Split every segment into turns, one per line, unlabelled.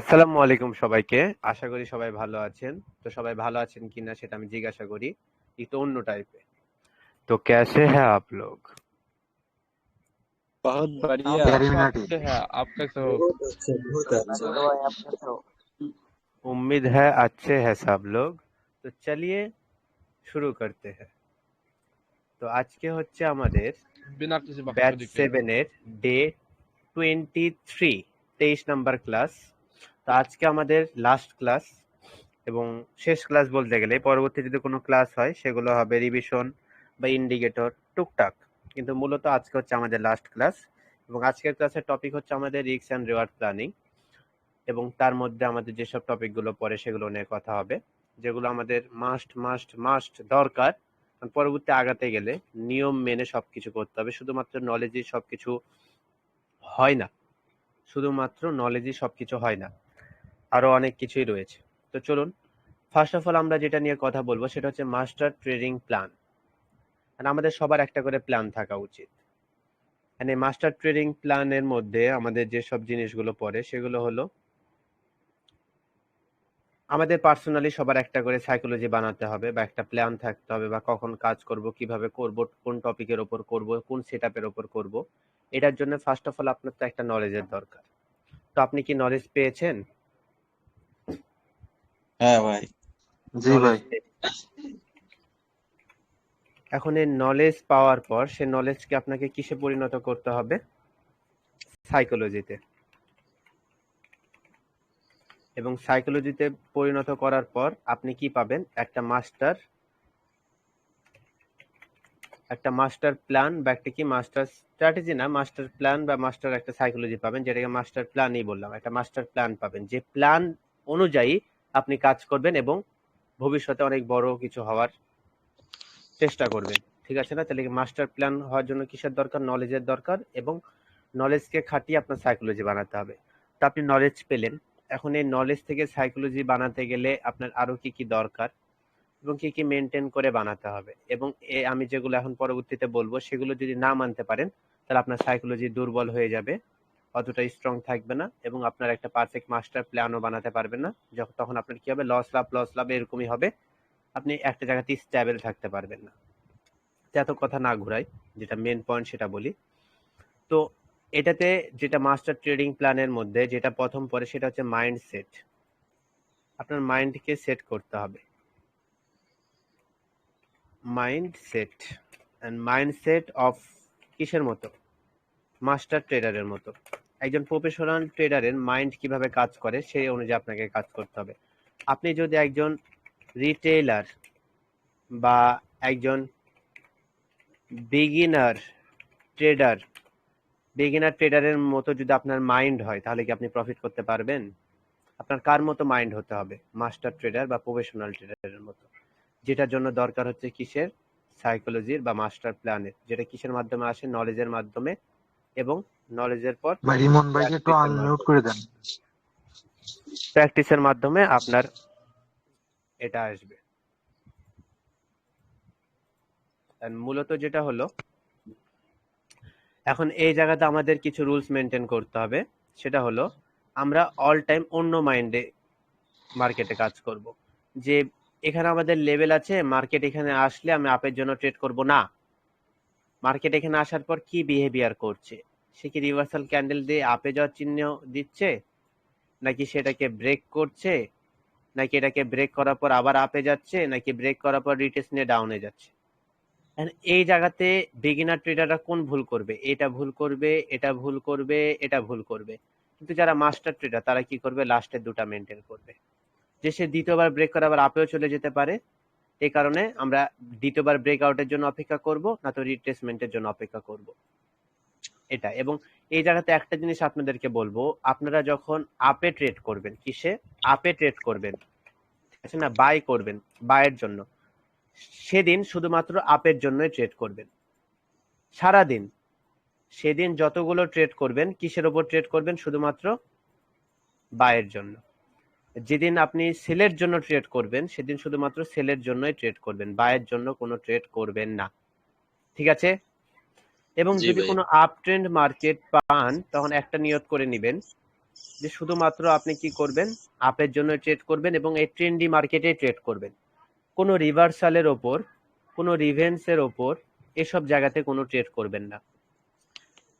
আসসালামু আলাইকুম সবাইকে। আশা করি সবাই ভালো আছেন। তো সবাই ভালো আছেন কিনা সেটা আমি জিজ্ঞাসা করি একটু অন্য টাইপে। তো कैसे हैं आप लोग?
बहुत बढ़िया।
एलिमिनेटी
अच्छे हैं, आप कैसे हो?
बहुत अच्छे बहुत अच्छे।
तो भाई आप कैसे हो?
उम्मीद है अच्छे हैं सब लोग। তো চলিए শুরু করতে हैं। তো আজকে হচ্ছে আমাদের
बिना किसी
ব্যাচ
बकचोदी के
7 এর ডে 23 23 নাম্বার ক্লাস। তো আজকে আমাদের লাস্ট ক্লাস এবং শেষ ক্লাস বলতে গেলে পরবর্তী যদি কোনো ক্লাস হয় সেগুলো হবে রিভিশন বা ইন্ডিকেটর টুকটাক, কিন্তু মূলত আজকে হচ্ছে আমাদের লাস্ট ক্লাস এবং আজকের ক্লাসের টপিক হচ্ছে আমাদের রিস্ক অ্যান্ড রিওয়ার্ড প্ল্যানিং এবং তার মধ্যে আমাদের যেসব টপিকগুলো পড়ে সেগুলো নিয়ে কথা হবে, যেগুলো আমাদের মাস্ট মাস্ট মাস্ট দরকার। কারণ পরবর্তী আগাতে গেলে নিয়ম মেনে সবকিছু করতে হবে। শুধুমাত্র নলেজই সবকিছু হয় না, শুধুমাত্র নলেজই সবকিছু হয় না, আরো অনেক কিছুই রয়েছে। তো চলুন, ফার্স্ট অফ অল আমরা যেটা নিয়ে কথা বলবো সেটা হচ্ছে মাস্টার ট্রেডিং প্ল্যান। মানে আমাদের সবার একটা করে প্ল্যান থাকা উচিত। মানে মাস্টার ট্রেডিং প্ল্যানের মধ্যে আমাদের যেসব জিনিসগুলো পড়ে সেগুলো হলো আমাদের পার্সোনালি সবার একটা করে সাইকোলজি বানাতে হবে বা একটা প্ল্যান থাকতে হবে, বা কখন কাজ করব, কিভাবে করব, কোন টপিকের ওপর করব, কোন সেটআপের ওপর করব। এটার জন্য ফার্স্ট অফ অল আপনার তো একটা নলেজের দরকার। তো আপনি কি নলেজ পেয়েছেন?
হ্যাঁ ভাই।
जी
নলেজ
भाई।
এখন এই নলেজ পাওয়ার পর সে নলেজকে আপনাকে কিসে পরিণত করতে হবে? সাইকোলজিতে। এবং সাইকোলজিতে পরিণত করার পর আপনি কি পাবেন? একটা মাস্টার প্ল্যান বা একটা কি মাস্টার স্ট্র্যাটেজি না, মাস্টার প্ল্যান বা মাস্টার একটা সাইকোলজি পাবেন, যেটাকে মাস্টার প্ল্যানই বললাম। একটা মাস্টার প্ল্যান পাবেন, যে প্ল্যান অনুযায়ী আপনি কাজ করবেন এবং ভবিষ্যতে অনেক বড় কিছু হওয়ার চেষ্টা করবেন। ঠিক আছে না? তাহলে মাস্টার প্ল্যান হওয়ার জন্য কিসের দরকার? নলেজের দরকার, এবং নলেজকে খাটিয়ে আপনার সাইকোলজি বানাতে হবে। তো আপনি নলেজ পেলেন, এখন এই নলেজ থেকে সাইকোলজি বানাতে গেলে আপনার আরো কি কি দরকার এবং কি কি মেনটেন করে বানাতে হবে, এবং আমি যেগুলো এখন পরবর্তীতে বলবো সেগুলো যদি না মানতে পারেন তাহলে আপনার সাইকোলজি দুর্বল হয়ে যাবে, অতটা স্ট্রং থাকবে না, এবং আপনার একটা পারফেক্ট মাস্টার প্ল্যানও বানাতে পারবেন না। যখন তখন আপনার কি হবে? লস লাভ এরকমই হবে, আপনি একটা জায়গাতে স্ট্যাবল থাকতে পারবেন না। এত কথা না ঘুরাই, যেটা মেন পয়েন্ট সেটা বলি। তো এটাতে যেটা মাস্টার ট্রেডিং প্ল্যানের মধ্যে যেটা প্রথম পড়ে সেটা হচ্ছে মাইন্ডসেট। আপনার মাইন্ডকে সেট করতে হবে। মাইন্ডসেট, অ্যান্ড মাইন্ডসেট অফ কিসের মতো? মাস্টার ট্রেডারের মতো। একজন প্রফেশনাল ট্রেডারের মাইন্ড কিভাবে কাজ করে সেই অনুযায়ী আপনাকে কাজ করতে হবে। আপনি যদি একজন রিটেইলার বা একজন বিগিনার ট্রেডার বিগিনার ট্রেডারের মতো যদি আপনার মাইন্ড হয় তাহলে কি আপনি প্রফিট করতে পারবেন? আপনার কার মতো মাইন্ড হতে হবে? মাস্টার ট্রেডার বা প্রফেশনাল ট্রেডারের মতো। যেটার জন্য দরকার হচ্ছে কিসের? সাইকোলজির বা মাস্টার প্ল্যানের, যেটা কিসের মাধ্যমে আসে? নলেজের মাধ্যমে, এবং নলেজের পর
भाई रिमोन भाई के तो
প্র্যাকটিসের
अनम्यूट
মাধ্যমে।
করে দেন।
প্র্যাকটিসের মাধ্যমে আপনার এটা আসবে। আর মূলত যেটা হলো, এখন এই জায়গাতে আমাদের কিছু রুলস মেনটেন করতে হবে। সেটা হলো আমরা অল টাইম অন্য মাইন্ডে মার্কেটে কাজ করব। যে এখানে আমাদের লেভেল আছে, মার্কেট এখানে আসলে আমি আপের জন্য ট্রেড করব না। মার্কেট এখানে আসার পর কি বিহেভিয়ার করছে? সে কি রিভার্সাল ক্যান্ডেল দিয়ে আপে যাওয়ার চিহ্ন দিচ্ছে, নাকি সেটাকে ব্রেক করছে, নাকি এটাকে ব্রেক করার পর আবার আপে যাচ্ছে, নাকি ব্রেক করার পর রিটেস্ট নিয়ে ডাউনে যাচ্ছে? এই জায়গাতে বিগিনার ট্রেডাররা কোন ভুল করবে? এটা ভুল করবে, এটা ভুল করবে, এটা ভুল করবে। কিন্তু যারা মাস্টার ট্রেডার তারা কি করবে? লাস্টের দুটা মেনটেন করবে, যে সে দ্বিতীয়বার ব্রেক করে আবার আপেও চলে যেতে পারে। এই কারণে আমরা দ্বিতীয়বার ব্রেক আউটের জন্য অপেক্ষা করব, না তো রিট্রেসমেন্টের জন্য অপেক্ষা করব। এটা, এবং এই জায়গাতে একটা জিনিস আপনাদেরকে বলবো, আপনারা যখন আপে ট্রেড করবেন, কিসে আপে ট্রেড করবেন, আচ্ছা না, বাই করবেন, বাইয়ের জন্য, সেদিন শুধুমাত্র আপের জন্যই ট্রেড করবেন সারাদিন। সেদিন যতগুলো ট্রেড করবেন কিসের ওপর ট্রেড করবেন? শুধুমাত্র বায়ের জন্য। যেদিন আপনি সেলের জন্য ট্রেড করবেন সেদিন শুধুমাত্র সেলের জন্যই ট্রেড করবেন, বায়ের জন্য কোনো ট্রেড করবেন না। ঠিক আছে? এবং
জি
যদি
ভাই।
কোনো আপ ট্রেন্ড মার্কেট পান তখন একটা নিয়ত করে নেবেন, যে শুধুমাত্র আপনি কি করবেন, আপের জন্য ট্রেড করবেন এবং এই ট্রেন্ডি মার্কেটে ট্রেড করবেন। কোনো রিভার্সালের ওপর, কোনো রিভেন্সের ওপর, এসব জায়গাতে কোনো ট্রেড করবেন না।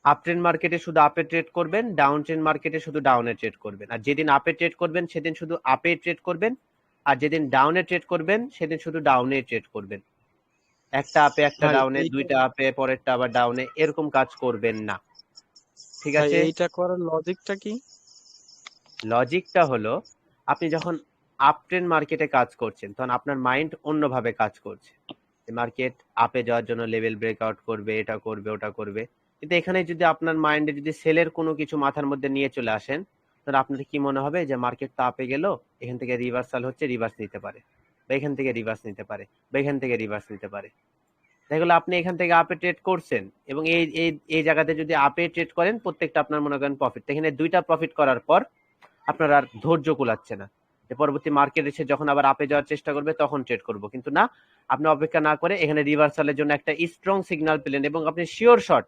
আপ ট্রেন্ড মার্কেটে শুধু আপে ট্রেড করবেন, ডাউন ট্রেন্ড মার্কেটে শুধু ডাউনে ট্রেড করবেন। আর যেদিন আপে ট্রেড করবেন সেদিন শুধু আপে ট্রেড করবেন, আর যেদিন ডাউনে ট্রেড করবেন সেদিন শুধু ডাউনে ট্রেড করবেন। একটা আপে একটা
ভাই
ডাউনে,
এইটা
দুইটা আপে পরেরটা আবার ডাউনে, এরকম কাজ করবেন না। ঠিক
ভাই
আছে?
এইটা করার লজিকটা কি?
লজিকটা হলো, আপনি যখন আপ ট্রেন্ড মার্কেটে কাজ করছেন তখন আপনার মাইন্ড অন্যভাবে কাজ করছে। মার্কেট আপে যাওয়ার জন্য লেভেল ব্রেকআউট করবে, এটা করবে, ওটা করবে। কিন্তু এখানে যদি আপনার মাইন্ডে যদি সেলের কোনো কিছু মাথার মধ্যে নিয়ে চলে আসেন, তাহলে আপনার কি মনে হবে যে মার্কেট তো আপে গেল, এখান থেকে রিভার্সাল হচ্ছে, রিভার্স নিতে পারে, বা এখান থেকে রিভার্স নিতে পারে, বা এখান থেকে রিভার্স নিতে পারে। দেখলো আপনি এখান থেকে আপে ট্রেড করছেন এবং এই এই এই জায়গাতে যদি আপে ট্রেড করেন, প্রত্যেকটা আপনার মনে করেন প্রফিট। এখানে দুইটা প্রফিট করার পর আপনার আর ধৈর্য কুলাচ্ছে না যে পরবর্তী মার্কেট এসে যখন আবার আপে যাওয়ার চেষ্টা করবে তখন ট্রেড করব, কিন্তু না, আপনি অপেক্ষা না করে এখানে রিভার্সালের জন্য একটা স্ট্রং সিগন্যাল পেলেন এবং আপনি শিওর শট,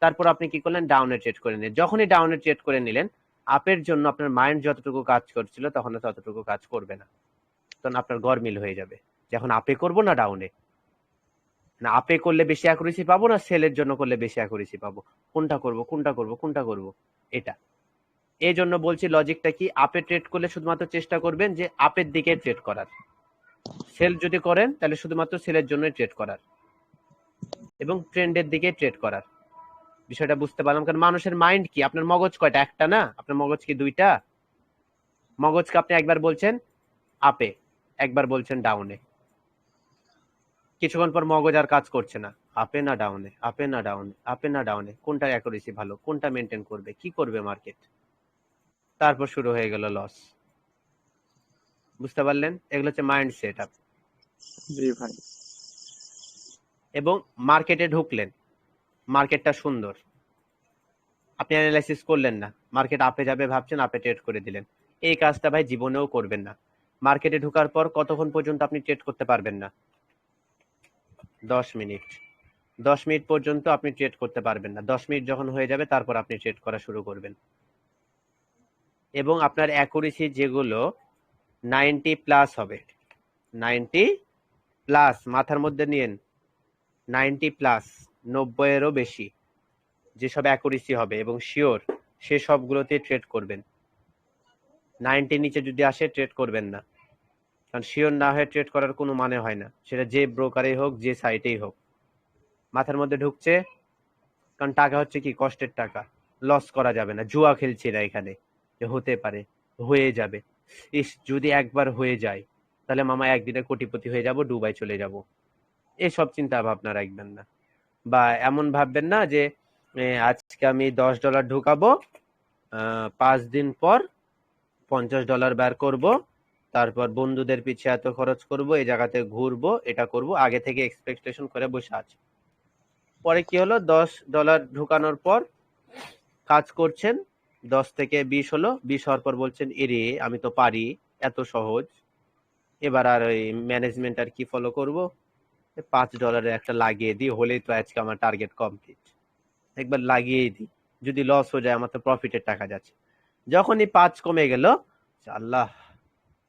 তারপর আপনি কি করলেন, ডাউনে ট্রেড করে নিলেন। যখনই ডাউনে ট্রেড করে নিলেন, আপের জন্য আপনার মাইন্ড যতটুকু কাজ করছিল তখন ততটুকু কাজ করবে না, তখন আপনার গরমিল হয়ে যাবে যে এখন আপে করবো না ডাউনে, না আপে করলে বেশি অ্যাকুরেসি পাবো না সেলের জন্য করলে বেশি অ্যাকুরেসি পাবো, কোনটা করব কোনটা করব কোনটা করব। এটা এই জন্য বলছি লজিকটা কি, আপে ট্রেড করলে শুধুমাত্র চেষ্টা করবেন যে আপের দিকে ট্রেড করার। সেল যদি করেন তাহলে শুধুমাত্র সেলের জন্য ট্রেড করার এবং ট্রেন্ডের দিকে ট্রেড করার। বিষয়টা বুঝতে পারলাম? কারণ মানুষের মাইন্ড কি, আপনার মগজ কয়টা? একটা না, আপনার মগজ কি দুইটা? মগজকে আপনি একবার বলছেন আপে, একবার বলছেন ডাউনে, কিছুক্ষণ পর মগজ আর কাজ করছে না, আপে না ডাউনে, আপে না ডাউনে, আপে না ডাউনে, কোনটা অ্যাকুরেসি ভালো, কোনটা মেনটেন করবে, কি করবে মার্কেট, তারপর শুরু হয়ে গেল লস। বুঝতে পারলেন? এগুলো হচ্ছে মাইন্ড সেট আপ।
জি ভাই।
এবং মার্কেটে ঢুকলেন, মার্কেটটা সুন্দর, আপনি অ্যানালাইসিস করলেন না, মার্কেট আপে যাবে ভাবছেন, আপে ট্রেড করে দিলেন। এই কাজটা ভাই জীবনেও করবেন না। মার্কেটে ঢোকার পর কতক্ষণ পর্যন্ত আপনি ট্রেড করতে পারবেন না? 10 মিনিট। 10 মিনিট পর্যন্ত আপনি ট্রেড করতে পারবেন না। 10 মিনিট যখন হয়ে যাবে তারপর আপনি ট্রেড করা শুরু করবেন। এবং আপনার অ্যাকুরেসি যেগুলো 90 প্লাস হবে, 90 প্লাস, মাথার মধ্যে নিয়েন, 90 প্লাস, 90 এরও বেশি যেসব অ্যাকুরেসি হবে এবং শিওর, সে সবগুলোতে ট্রেড করবেন। 90 নিচে যদি আসে ট্রেড করবেন না, কারণ শিওর না হয়ে ট্রেড করার কোনো মানে হয় না, সেটা যে ব্রোকারেই হোক, যে সাইটেই হোক। মাথার মধ্যে ঢুকছে, কারণ টাকা হচ্ছে কি, কষ্টের টাকা, লস করা যাবে না, জুয়া খেলছি না এখানে যে হতে পারে, হয়ে যাবে, ইস যদি একবার হয়ে যায় তাহলে মামা একদিনে কোটিপতি হয়ে যাব, দুবাই চলে যাব, এসব চিন্তা ভাবনা রাখবেন না। বা এমন ভাববেন না যে আজকে আমি $10 ঢুকাবো, 5 দিন পর $50 বের করব, তারপর বন্ধুদের পিছে এত খরচ করব, এই জায়গাতে ঘুরবো, এটা করব, আগে থেকে এক্সপেকটেশন করে বসে আছে। পরে কি হলো, $10 ঢুকানোর পর কাজ করছেন, 10 থেকে 20 হলো, 20 হওয়ার পর বলছেন এরে আমি তো পারি, এত সহজ, এবার আর ওই ম্যানেজমেন্ট আর কি ফলো করব, $5 একটা লাগিয়ে দিই, হলেই তো আজকে আমার টার্গেট কমপ্লিট, একবার লাগিয়েই দিই, যদি লস হয়ে যায় আমার তো প্রফিটের টাকা যাচ্ছে। যখনই 5 কমে গেল, আল্লাহ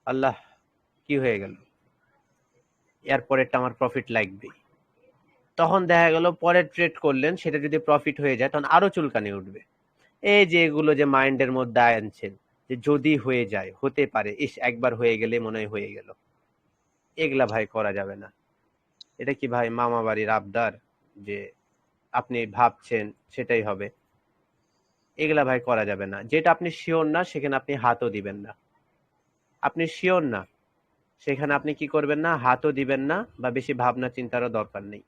আল্লাহ কি হয়ে গেল, এরপরেরটা আমার প্রফিট লাগবে। তখন দেখা গেল পরের ট্রেড করলেন, সেটা যদি প্রফিট হয়ে যায় তখন আরো চুলকানি উঠবে। এই যে এগুলো যে মাইন্ডের মধ্যে আনছেন যে যদি হয়ে যায়, হতে পারে, ইস একবার হয়ে গেলে মনে হয় হয়ে গেল, এগুলা ভাই করা যাবে না। এটা কি ভাই মামা বাড়ির আবদার যে আপনি ভাবছেন সেটাই হবে? এগুলা ভাই করা যাবে না। যেটা আপনি শিওর না সেখানে আপনি হাতও দিবেন না। আপনি শিওর না সেখানে আপনি কি করবেন না, হাতও দিবেন না, বা বেশি ভাবনা চিন্তারও দরকার নেই।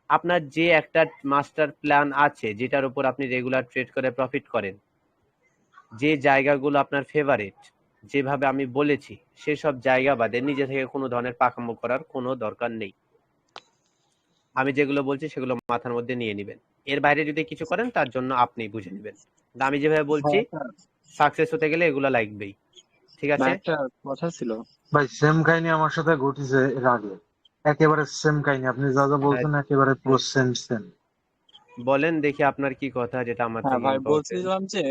আপনার যে একটা মাস্টার প্ল্যান আছে যেটার উপর আপনি রেগুলার ট্রেড করে প্রফিট করেন, যে জায়গাগুলো আপনার ফেভারিট, যেভাবে আমি বলেছি সেসব জায়গা বাদে নিজে থেকে কোনো ধরনের পাকামো করার কোনো দরকার নেই। আমি যেগুলো বলছি সেগুলো মাথার মধ্যে নিয়ে নেবেন, এর বাইরে যদি কিছু করেন তার জন্য আপনি বুঝে নেবেন। আমি যেভাবে বলছি সাকসেস হতে গেলে এগুলো লাগবেই। ঠিক আছে?
একটা কথা ছিল
ভাই সেম কাহিনী আমার সাথে ঘটেছে এর আগে, একেবারে সেম কাহিনী, আপনি যা যা বলছেন একেবারে পুরো সেম সেম।
বলেন দেখি আপনার কি কথা, যেটা আমার
হ্যাঁ
থেকে
ভাই,
ইম্পর্টেন্ট।
বলছিলাম যে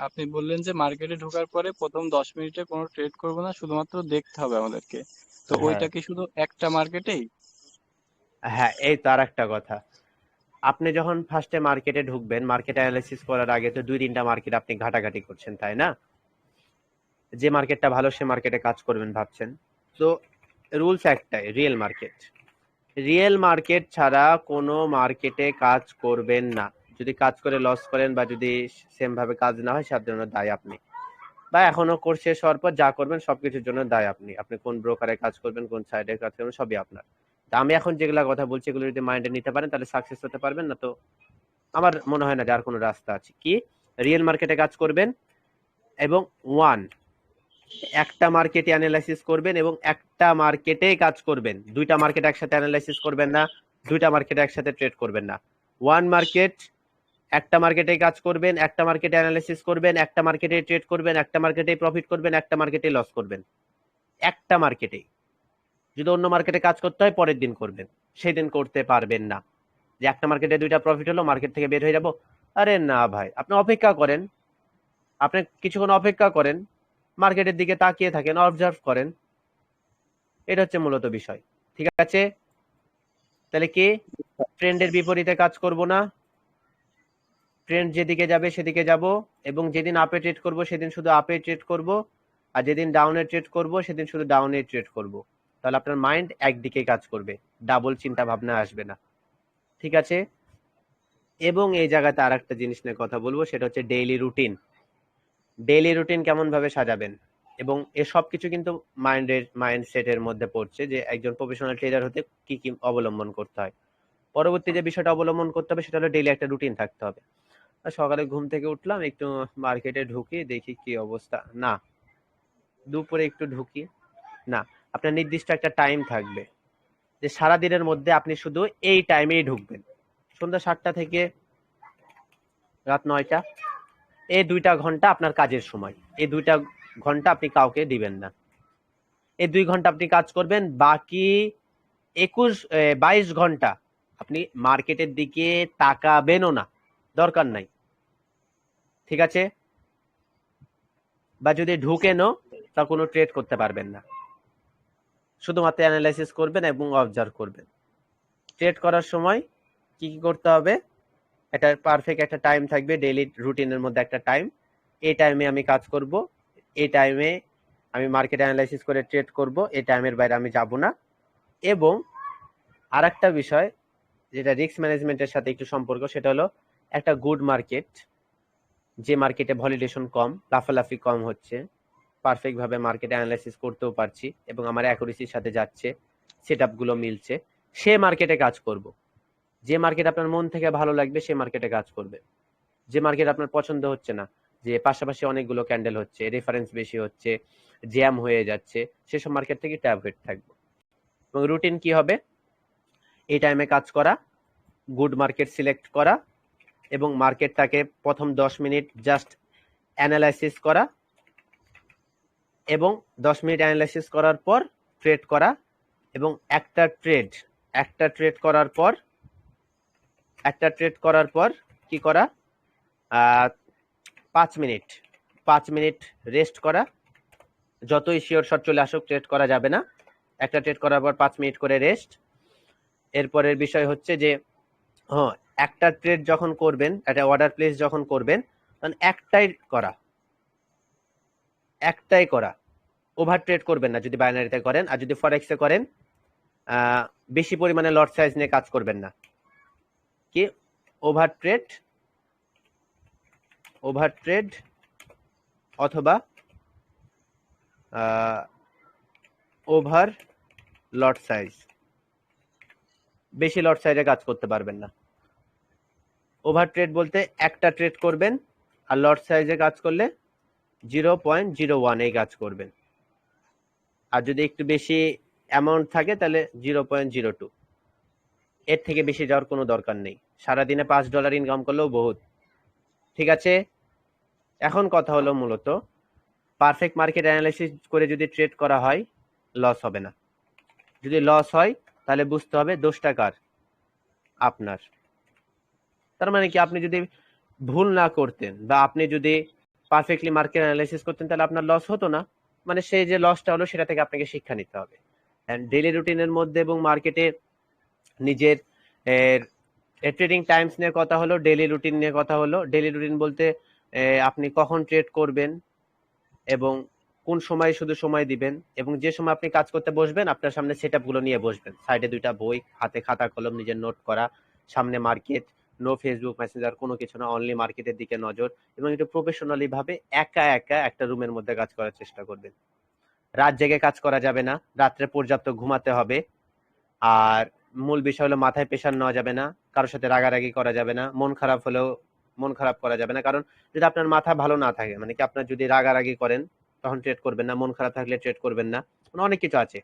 আপনি বললেন যে মার্কেটে ঢোকার পরে প্রথম 10 মিনিটে কোনো ট্রেড করবো না, শুধুমাত্র দেখতে হবে আমাদেরকে। তো
হ্যাঁ,
ওইটা কি শুধু একটা মার্কেটেই?
হ্যাঁ, এই তো আর একটা কথা। আপনি যখন ফার্স্টে মার্কেটে ঢুকবেন, মার্কেট অ্যানালাইসিস করার আগে তো 2-3টা মার্কেট আপনি ঘাটাঘাটি করছেন, তাই না? যে মার্কেটটা ভালো সে মার্কেটে কাজ করবেন ভাবছেন। তো রুলস একটাই, রিয়েল মার্কেট। রিয়েল মার্কেট ছাড়া কোনো মার্কেটে কাজ করবেন না। যদি কাজ করে লস করেন বা যদি সেম ভাবে কাজ না হয়, তার জন্য দায়ী আপনি। বা এখনো কোর্স শেষ হওয়ার পর যা করবেন সবকিছুর জন্য দায়ী আপনি। আপনি কোন ব্রোকারে কাজ করবেন, কোন সাইডে কাজ করবেন, সবই আপনার। তা আমি এখন যেগুলা কথা বলছি এগুলো যদি মাইন্ডে নিতে পারেন তাহলে সাকসেস হতে পারবেন, না তো আমার মনে হয় না যে আর কোনো রাস্তা আছে। কি, রিয়েল মার্কেটে কাজ করবেন এবং একটা মার্কেটে অ্যানালাইসিস করবেন এবং একটা মার্কেটেই কাজ করবেন। দুইটা মার্কেট একসাথে অ্যানালাইসিস করবেন না, দুইটা মার্কেট একসাথে ট্রেড করবেন না। ওয়ান মার্কেট, একটা মার্কেটে কাজ করবেন, একটা মার্কেটে অ্যানালাইসিস করবেন, একটা মার্কেটে ট্রেড করবেন, একটা মার্কেটে প্রফিট করবেন, একটা মার্কেটে লস করবেন। একটা মার্কেটেই। যদি অন্য মার্কেটে কাজ করতে হয় পরের দিন করবেন, সেদিন করতে পারবেন না। যে একটা মার্কেটে দুইটা প্রফিট হলো, মার্কেট থেকে বের হয়ে যাবো, আরে না ভাই, আপনি অপেক্ষা করেন। আপনি কিছুক্ষণ অপেক্ষা করেন, মার্কেটের দিকে তাকিয়ে থাকেন, অবজার্ভ করেন। এটা হচ্ছে মূলত বিষয়। ঠিক আছে, তাহলে কি ট্রেন্ডের বিপরীতে কাজ করব না, ট্রেন্ড যেদিকে যাবে সেদিকে যাব, এবং যেদিন আপে ট্রেড করব সেদিন শুধু আপে ট্রেড করব, আর যেদিন ডাউনে ট্রেড করব সেদিন শুধু ডাউনে ট্রেড করব। তাহলে আপনার মাইন্ড একদিকে কাজ করবে, ডাবল চিন্তা ভাবনা আসবে না। ঠিক আছে, এবং এই জায়গাতে আর একটা জিনিস নিয়ে কথা বলবো, সেটা হচ্ছে ডেইলি রুটিন। ডেইলি রুটিন কেমন ভাবে সাজাবেন, এবং এ সব কিছু কিন্তু মাইন্ডসেটের মধ্যে পড়ছে যে একজন প্রফেশনাল ট্রেডার হতে কি কি অবলম্বন করতে হয়। পরবর্তী যে বিষয়টা অবলম্বন করতে হবে সেটা হলো ডেইলি একটা রুটিন থাকতে হবে। আর সকালে ঘুম থেকে উঠলাম, একটু মার্কেটে ঢুকি, দেখি কি অবস্থা, না দুপুরে একটু ঢুকি, না। আপনার নির্দিষ্ট একটা টাইম থাকবে যে সারাদিনের মধ্যে আপনি শুধু এই টাইমেই ঢুকবেন। সন্ধ্যা 7টা থেকে রাত 9টা, এই 2টা ঘন্টা আপনার কাজের সময়। এই 2টা ঘন্টা আপনি কাউকে দিবেন না। এই 2 ঘন্টা আপনি কাজ করবেন, বাকি 22 ঘন্টা আপনি মার্কেটের দিকে তাকাবেনও না, দরকার নাই। ঠিক আছে, বা যদি ঢুকেনও তা কোনো ট্রেড করতে পারবেন না, শুধুমাত্র অ্যানালাইসিস করবেন এবং অবজার্ভ করবেন। ট্রেড করার সময় কি কি করতে হবে, এটা পারফেক্ট একটা টাইম থাকবে, ডেইলি রুটিনের মধ্যে একটা টাইম। এই টাইমে আমি কাজ করব, এই টাইমে আমি মার্কেট অ্যানালাইসিস করে ট্রেড করব, এই টাইমের বাইরে আমি যাব না। এবং আর একটা বিষয় যেটা রিস্ক ম্যানেজমেন্টের সাথে একটু সম্পর্ক, সেটা হলো একটা গুড মার্কেট, যে মার্কেটে ভলিডেশন কম, লাফালাফি কম হচ্ছে, পারফেক্ট ভাবে মার্কেট অ্যানালাইসিস করতেও পারছি এবং আমার অ্যাকুরেসির সাথে যাচ্ছে, সেটআপ গুলো মিলছে, সে মার্কেটে কাজ করব। যে মার্কেট আপনার মন থেকে ভালো লাগবে সে মার্কেটে কাজ করবে। যে মার্কেট আপনার পছন্দ হচ্ছে না, যে পাশাপাশি অনেকগুলো ক্যান্ডেল হচ্ছে, রেফারেন্স বেশি হচ্ছে, জ্যাম হয়ে যাচ্ছে, সেসব মার্কেট থেকে একটু অ্যাভয়েড থাকবো। এবং রুটিন কি হবে, এই টাইমে কাজ করা, গুড মার্কেট সিলেক্ট করা, এবং মার্কেটটাকে প্রথম 10 মিনিট জাস্ট অ্যানালাইসিস করা, এবং 10 মিনিট অ্যানালাইসিস করার পর ট্রেড করা, এবং একটা ট্রেড করার পর কি করা, 5 মিনিট রেস্ট করা। যতই শিওর শট চলে আসুক ট্রেড করা যাবে না, একটা ট্রেড করার পর 5 মিনিট করে রেস্ট। এরপরের বিষয় হচ্ছে যে হ্যাঁ, একটা ট্রেড যখন করবেন, একটা অর্ডার প্লেস যখন করবেন, তখন একটাই করা, ওভার ট্রেড করবেন না যদি বাইনারিতে করেন। আর যদি ফরেক্সে করেন, বেশি পরিমাণে লট সাইজ নিয়ে কাজ করবেন না। কি, ওভার ট্রেড অথবা ওভার লট সাইজ, বেশি লট সাইজে কাজ করতে পারবেন না। ওভার ট্রেড বলতে একটা ট্রেড করবেন আর লট সাইজে কাজ করলে 0.01 এই কাজ করবেন। আর যদি একটু বেশি অ্যামাউন্ট থাকে তাহলে 0.02, এর থেকে বেশি যাওয়ার কোনো দরকার নেই। সারাদিনে $5 ইনকাম করলেও বহুত। ঠিক আছে, এখন কথা হলো মূলত পারফেক্ট মার্কেট অ্যানালাইসিস করে যদি ট্রেড করা হয় লস হবে না। যদি লস হয় তাহলে বুঝতে হবে দোষটা কার, আপনার। তার মানে কি, আপনি যদি ভুল না করতেন বা আপনি যদি পারফেক্টলি মার্কেট অ্যানালাইসিস করতেন তাহলে আপনার লস হতো না। মানে সেই যে লসটা হলো সেটা থেকে আপনাকে শিক্ষা নিতে হবে। এন্ড ডেইলি রুটিনের মধ্যে এবং মার্কেটে নিজের ট্রেডিং টাইমস নিয়ে কথা হলো, ডেইলি রুটিন নিয়ে কথা হলো। ডেইলি রুটিন বলতে আপনি কখন ট্রেড করবেন এবং কোন সময় শুধু সময় দিবেন, এবং যে সময় আপনি কাজ করতে বসবেন আপনার সামনে সেটআপ গুলো নিয়ে বসবেন, সাইডে 2টা বই, হাতে খাতা কলম, নিজের নোট করা, সামনে মার্কেট, নো ফেসবুক মেসেঞ্জার, কোনো কিছু না, অনলি মার্কেটের দিকে নজর, এবং একটু প্রফেশনালি ভাবে একা একা একটা রুমের মধ্যে কাজ করার চেষ্টা করবেন। রাত জেগে কাজ করা যাবে না, রাত্রে পর্যাপ্ত ঘুমাতে হবে। আর মূল বিষয় হলো মাথায় প্রেশার নেওয়া যাবে না, কারোর সাথে রাগারাগি করা যাবে না, মন খারাপ হলেও মন খারাপ করা যাবে না। কারণ যদি আপনার মাথা ভালো না থাকে, মানে কি আপনার যদি রাগারাগি করেন তখন ট্রেড করবেন না, মন খারাপ থাকলে ট্রেড করবেন না, মানে অনেক কিছু আছে।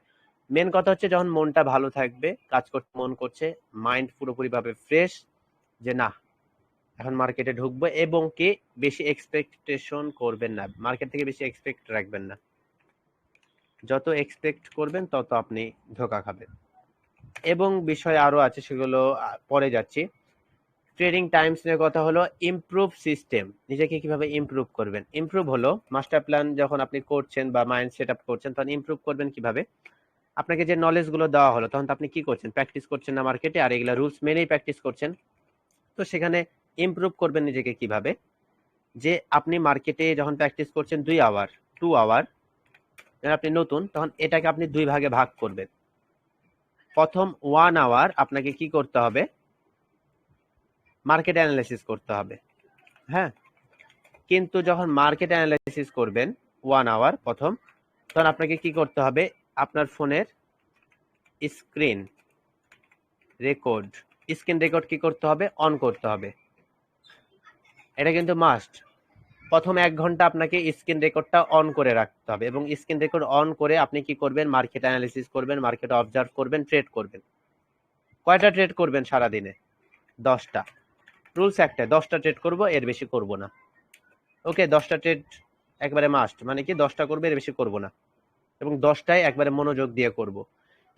মেন কথা হচ্ছে যখন মনটা ভালো থাকবে, কাজ করতে মন করছে, মাইন্ড পুরোপুরি ভাবে ফ্রেশ, যে না এখন মার্কেটে ঢুকবো, এবং কি বেশি এক্সপেকটেশন করবেন না, মার্কেট থেকে বেশি এক্সপেক্ট রাখবেন না। যত এক্সপেক্ট করবেন তত আপনি ধোঁকা খাবেন। এবং বিষয় আরো আছে, সেগুলো পরে যাচ্ছি। ট্রেডিং টাইমস নিয়ে কথা হলো। ইমপ্রুভ সিস্টেম, নিজেকে কিভাবে ইমপ্রুভ করবেন। ইমপ্রুভ হলো মাস্টার প্ল্যান যখন আপনি করছেন বা মাইন্ড সেট আপ করছেন, তখন ইমপ্রুভ করবেন কিভাবে। আপনাকে যে নলেজ গুলো দেওয়া হলো তখন তো আপনি কি করছেন, প্র্যাকটিস করছেন না মার্কেটে, আর এগুলা রুলস মেনেই প্র্যাকটিস করছেন। তো সেখানে ইমপ্রুভ করবেন নিজেকে কিভাবে, যে আপনি মার্কেটে যখন প্র্যাকটিস করছেন 2 আওয়ার 2 আওয়ার, আপনি নতুন, তখন এটাকে আপনি 2 ভাগে ভাগ করবেন। প্রথম 1 আওয়ার আপনাকে কি করতে হবে, মার্কেট অ্যানালাইসিস করতে হবে। হ্যাঁ, কিন্তু যখন মার্কেট অ্যানালাইসিস করবেন 1 আওয়ার প্রথম, তখন আপনাকে কি করতে হবে, আপনার ফোনের স্ক্রিন রেকর্ড কি করতে হবে, অন করতে হবে। এটা কিন্তু মাস্ট। প্রথম 1 ঘন্টা আপনাকে স্ক্রিন রেকর্ডটা অন করে রাখতে হবে, এবং স্ক্রিন রেকর্ড অন করে আপনি কি করবেন, মার্কেট অ্যানালিসিস করবেন, মার্কেট অবজার্ভ করবেন, ট্রেড করবেন। কয়টা ট্রেড করবেন সারাদিনে? 10টা। রুলস একটাই, 10টা ট্রেড করব, এর বেশি করব না। ওকে, 10টা ট্রেড একবারে মাস্ট, মানে কি 10টা করবে, এর বেশি করব না, এবং 10টায় একবারে মনোযোগ দিয়ে করব।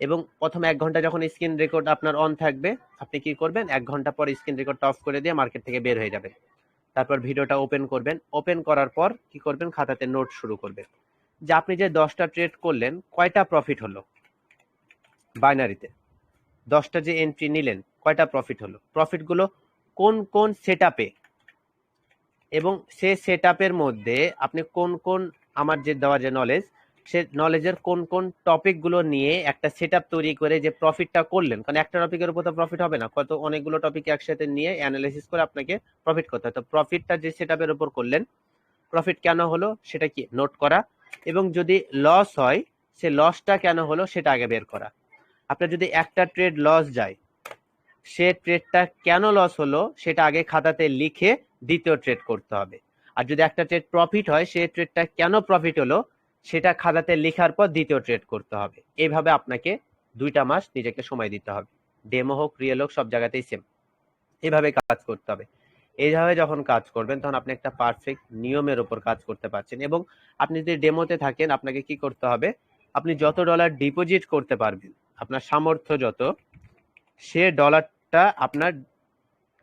এবং প্রথম 1 ঘন্টা যখন স্ক্রিন রেকর্ড আপনার অন থাকবে, আপনি কি করবেন, 1 ঘন্টা পর স্ক্রিন রেকর্ডটা অফ করে দিয়ে মার্কেট থেকে বের হয়ে যাবেন। তারপর ভিডিওটা ওপেন করবেন, ওপেন করার পর কি করবেন, খাতাতে নোট শুরু করবেন, যে আপনি যে 10টা ট্রেড করলেন কয়টা প্রফিট হলো, বাইনারিতে 10টা যে এন্ট্রি নিলেন কয়টা প্রফিট হলো, প্রফিটগুলো কোন কোন সেটআপে, এবং সে সেটআপের মধ্যে আপনি কোন কোন, আমার যে দেওয়া যে নলেজ, সে নলেজের কোন কোন টপিক গুলো নিয়ে একটা সেটআপ তৈরি করে যে প্রফিটটা করলেন, কারণ একটা টপিকের উপর তো প্রফিট হবে না, কত অনেকগুলো টপিক একসাথে নিয়ে অ্যানালাইসিস করে আপনাকে প্রফিট করতে হয়। তো প্রফিটটা যে সেটআপের উপর করলেন, প্রফিট কেন হলো সেটা কি নোট করা, এবং যদি লস হয় সে লসটা কেন হলো সেটা আগে বের করা। আপনার যদি একটা ট্রেড লস যায়, সে ট্রেডটা কেন লস হলো সেটা আগে খাতাতে লিখে দ্বিতীয় ট্রেড করতে হবে। আর যদি একটা ট্রেড প্রফিট হয়, সেই ট্রেডটা কেন প্রফিট হলো সেটা খাতাতে লেখার পর দ্বিতীয় ট্রেড করতে হবে। এইভাবে আপনাকে 2টা মাস নিজেকে সময় দিতে হবে। ডেমো হোক, রিয়েল হোক, সব জায়গাতেই সেম, এইভাবে কাজ করতে হবে। এইভাবে যখন কাজ করবেন তখন আপনি একটা পারফেক্ট নিয়মের উপর কাজ করতে পারছেন। এবং আপনি যদি ডেমোতে থাকেন, আপনাকে কি করতে হবে, আপনি যত ডলার ডিপোজিট করতে পারবেন, আপনার সামর্থ্য যত, সে ডলারটা আপনার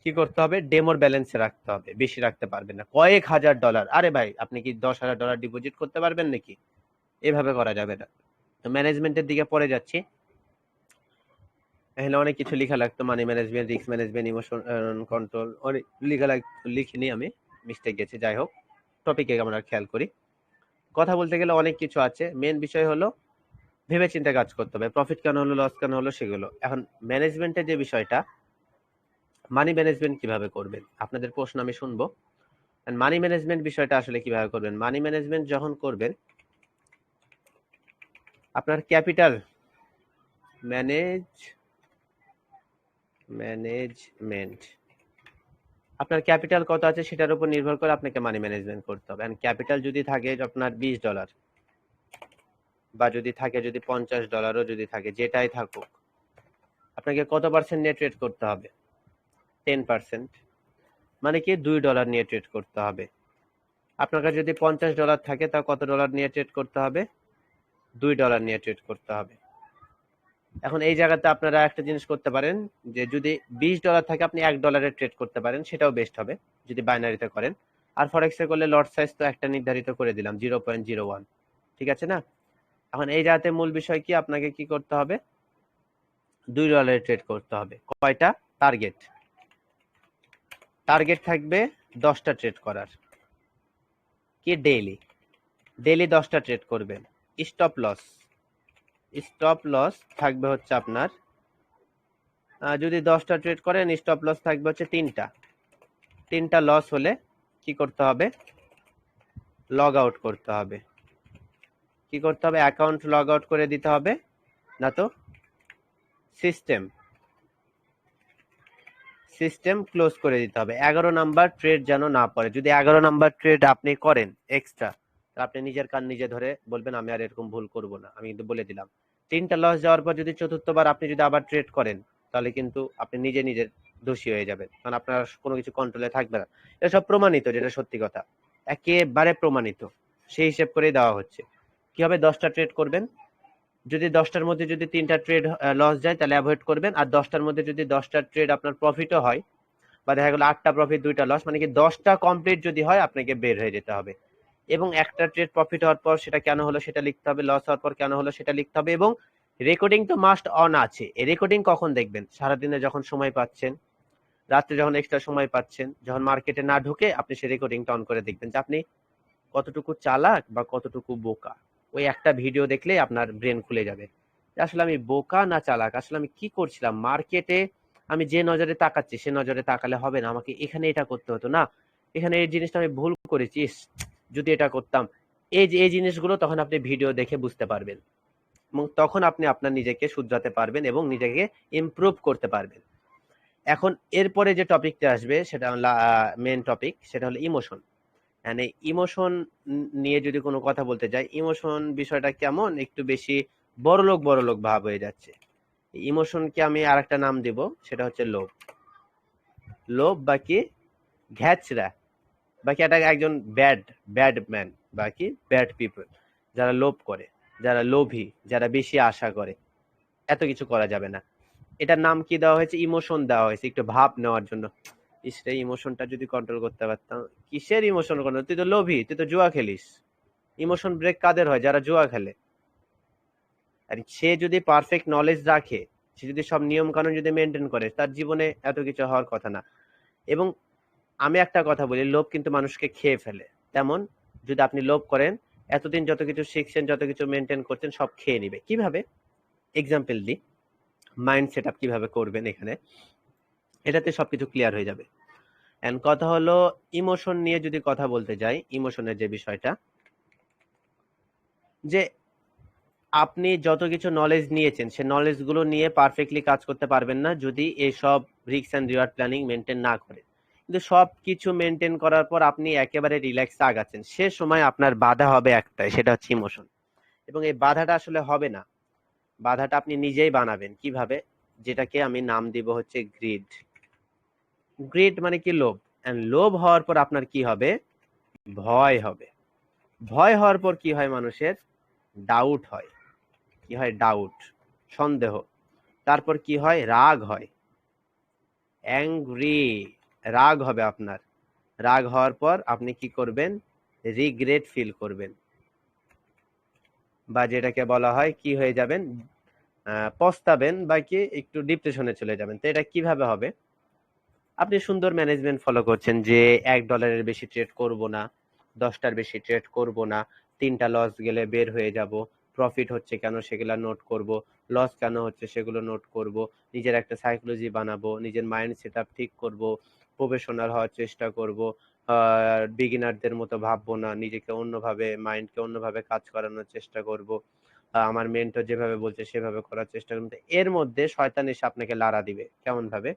কি করতে হবে, ডেমোর ব্যালেন্সে রাখতে হবে, বেশি রাখতে পারবেন না। কয়েক হাজার ডলার, আরে ভাই আপনি কি 10,000 ডলার ডিপোজিট করতে পারবেন নাকি? এভাবে করা যাবে না। তো ম্যানেজমেন্টের দিকে পরে যাচ্ছি। এখানে অনেক কিছু লেখা লাগতো, money management, risk management, emotion control, অনেক লেখা লিখিনি আমি, মিস্টেক গেছে। যাই হোক, টপিকে আমরা খেয়াল করি। কথা বলতে গেলে অনেক কিছু আছে, মেন বিষয় হলো ভেবে চিন্তে কাজ করতে হবে, প্রফিট কেন হলো, লস কেন হলো, সেগুলো। এখন ম্যানেজমেন্টের যে বিষয়টা, মানি ম্যানেজমেন্ট কিভাবে করবেন, আপনাদের প্রশ্ন আমি শুনবো। মানি ম্যানেজমেন্ট বিষয়টা আসলে কিভাবে করবেন, মানি ম্যানেজমেন্ট যখন করবেন, আপনার ক্যাপিটাল ম্যানেজমেন্ট, আপনার ক্যাপিটাল কত আছে সেটার উপর নির্ভর করে আপনাকে মানি ম্যানেজমেন্ট করতে হবে। ক্যাপিটাল যদি থাকে আপনার $20, বা যদি থাকে, যদি $50 যদি থাকে, যেটাই থাকুক, আপনাকে কত পার্সেন্ট নিয়ে ট্রেড করতে হবে, 10%, মানে কি $2 নিয়ে ট্রেড করতে হবে। আপনার কাছে যদি $50 থাকে, তা কত ডলার নিয়ে ট্রেড করতে হবে, $2 নিয়ে ট্রেড করতে হবে। এখন এই জায়গাতে আপনারা একটা জিনিস করতে পারেন যে যদি $20 থাকে আপনি $1 ট্রেড করতে পারেন, সেটাও বেস্ট হবে যদি বাইনারিতে করেন। আর ফরেক্সে করলে লট সাইজ তো একটা নির্ধারিত করে দিলাম 0.01, ঠিক আছে না? এখন এই জায়গাতে মূল বিষয় কি, আপনাকে কি করতে হবে, $2 ট্রেড করতে হবে। কয়টা? টার্গেট থাকবে 10টা ট্রেড করার, কি ডেইলি 10টা ট্রেড করবেন। স্টপ লস থাকবে হচ্ছে আপনার যদি 10টা ট্রেড করেন স্টপ লস থাকবে হচ্ছে 3টা লস হলে কি করতে হবে, লগ আউট করতে হবে। কি করতে হবে? অ্যাকাউন্ট লগ আউট করে দিতে হবে, না তো সিস্টেম ক্লোজ করে দিতে হবে। 11 নাম্বার ট্রেড যেন না পড়ে। যদি 11 নাম্বার ট্রেড আপনি করেন এক্সট্রা, আপনি নিজের কান নিজে ধরে বলবেন আমি আর এরকম ভুল করব না। আমি কিন্তু বলে দিলাম 3টা লস যাওয়ার পর যদি চতুর্থবার আপনি যদি আবার ট্রেড করেন তাহলে কিন্তু আপনি নিজের দোষী হয়ে যাবেন, কারণ আপনার কোনো কিছু কন্ট্রোলে থাকবে না। এটা সব প্রমাণিত, যেটা সত্যি কথা, একেবারে প্রমাণিত, সেই হিসেব করেই দেওয়া হচ্ছে। কি হবে? 10টা ট্রেড করবেন, যদি 10টার মধ্যে যদি 3টা ট্রেড লস যায় তাহলে অ্যাভয়েড করবেন। আর 10টার মধ্যে যদি 10টা ট্রেড আপনার প্রফিটও হয়, বা দেখা গেল 8টা প্রফিট 2টা লস, মানে কি 10টা কমপ্লিট যদি হয় আপনাকে বের হয়ে যেতে হবে। এবং একটা ট্রেড প্রফিট হওয়ার পর সেটা কেন হলো সেটা লিখতে হবে, লস হওয়ার পর কেন হলো সেটা লিখতে হবে। এবং রেকর্ডিং তো মাস্ট অন আছে। এই রেকর্ডিং কখন দেখবেন? সারাদিনে যখন সময় পাচ্ছেন, রাত্রে যখন এক্সট্রা সময় পাচ্ছেন, যখন মার্কেটে না ঢুকে আপনি সেই রেকর্ডিংটা অন করে দেখবেন যে আপনি কতটুকু চালাক বা কতটুকু বোকা। ওই একটা ভিডিও দেখলেই আপনার ব্রেন খুলে যাবে যে আসলে আমি বোকা না চালাক, আসলে আমি কি করছিলাম মার্কেটে, আমি যে নজরে তাকাচ্ছি সে নজরে তাকালে হবে না, আমাকে এখানে এটা করতে হতো না, এখানে এই জিনিসটা আমি ভুল করেছি, যদি এটা করতাম। এই জিনিসগুলো তখন আপনি ভিডিও দেখে বুঝতে পারবেন এবং তখন আপনি আপনার নিজেকে শুধরাতে পারবেন এবং নিজেকে ইমপ্রুভ করতে পারবেন। এখন এরপরে যে টপিকটা আসবে সেটা মেন টপিক, সেটা হলো ইমোশন। মানে ইমোশন নিয়ে যদি কোনো কথা বলতে যাই, ইমোশন বিষয়টা কেমন একটু বেশি বড়লোক ভাব হয়ে যাচ্ছে। ইমোশনকে আমি আরেকটা নাম দেব, সেটা হচ্ছে লোভ বা কি ঘ্যাচরা, বা কি এটা একজন ব্যাড ম্যান বা কি ব্যাড পিপল, যারা লোভ করে, যারা লোভী, যারা বেশি আশা করে। এত কিছু করা যাবে না। এটার নাম কি দেওয়া হয়েছে? ইমোশন দেওয়া হয়েছে, একটু ভাব নেওয়ার জন্য। ইসরে ইমোশনটা যদি কন্ট্রোল করতে পারতাম। কিসের ইমোশন কন্ট্রোল? তুই তো লোভী, তুই তো জুয়া খেলিস। ইমোশন ব্রেক কাদের হয়? যারা জুয়া খেলে। আর সে যদি পারফেক্ট নলেজ রাখে, সে যদি সব নিয়ম কানুন যদি মেনটেন করে, তার জীবনে এত কিছু হওয়ার কথা না। এবং আমি একটা কথা বলি, লোভ কিন্তু মানুষকে খেয়ে ফেলে। তেমন যদি আপনি লোভ করেন, এতদিন যত কিছু শিখছেন, যত কিছু মেনটেন করছেন, সব খেয়ে নিবে। কিভাবে? এক্সাম্পল দিই, মাইন্ড সেট আপ কিভাবে করবেন এখানে, এটাতে সবকিছু ক্লিয়ার হয়ে যাবে। এন্ড কথা হলো ইমোশন নিয়ে যদি কথা বলতে যাই, ইমোশনের যে বিষয়টা, যে আপনি যত কিছু নলেজ নিয়েছেন সে নলেজ গুলো নিয়ে পারফেক্টলি কাজ করতে পারবেন না যদি এইসব risk and reward planning maintain না করেন। কিন্তু সব কিছু মেনটেন করার পর আপনি একেবারে রিল্যাক্সে আগাচ্ছেন, সে সময় আপনার বাধা হবে একটাই, সেটা হচ্ছে ইমোশন। এবং এই বাধাটা আসলে হবে না, বাধাটা আপনি নিজেই বানাবেন। কিভাবে? যেটাকে আমি নাম দিব হচ্ছে গ্রিড মানে কি? লোভ। এন্ড লোভ হওয়ার পর আপনার কি হবে? ভয় হবে। ভয় হওয়ার পর কি হয়? মানুষের ডাউট হয়। কি হয়? ডাউট, সন্দেহ। তারপর কি হয়? রাগ হয়, অ্যাংরি, রাগ হবে আপনার। রাগ হওয়ার পর আপনি কি করবেন? রিগ্রেট ফিল করবেন, বা যেটাকে বলা হয় কি হয়ে যাবেন? পস্তাবেন, বা কি একটু ডিপ্রেশনে চলে যাবেন। তো এটা কিভাবে হবে? আপনি সুন্দর ম্যানেজমেন্ট ফলো করছেন যে $1 বেশি ট্রেড করব না, 10টার বেশি ট্রেড করব না, 3টা লস গেলে বের হয়ে যাব, প্রফিট হচ্ছে কেন সেগুলো নোট করব, লস কেন হচ্ছে সেগুলো নোট করব, নিজের একটা সাইকোলজি বানাবো, নিজের মাইন্ড সেট আপ ঠিক করব, প্রফেশনাল হওয়ার চেষ্টা করব, বিগিনারদের মতো ভাববো না, নিজেকে অন্যভাবে, মাইন্ডকে অন্যভাবে কাজ করানোর চেষ্টা করব, আমার মেন্টর যেভাবে বলছে সেভাবে করার চেষ্টা করব। এর মধ্যে শয়তান এসে আপনাকে লাড়া দিবে। কেমন ভাবে?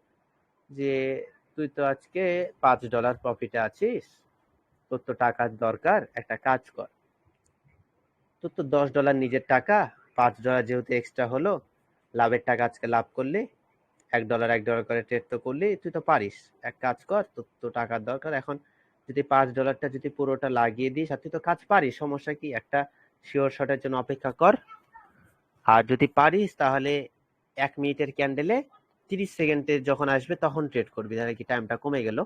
যে তুই তো আজকে $5 প্রফিটে আছিস, তোর তো টাকার দরকার, একটা কাজ কর, তোর তো $10 নিজের টাকা, $5 যেহেতু এক্সট্রা হলো, লাভের টাকা আজকে লাভ করলি, $1 করে ট্রেড তো করলি, তুই তো পারিস, এক কাজ কর, তোর তো টাকার দরকার এখন, যদি $5টা যদি পুরোটা লাগিয়ে দিস, আর তুই তো কাজ পারিস, সমস্যা কি, একটা শিওর শটের জন্য অপেক্ষা কর, আর যদি পারিস তাহলে 1 মিনিটের ক্যান্ডেলে 30 সেকেন্ডে যখন আসবে তখন ট্রেড করবি, তাহলে কি টাইমটা কমে গেল।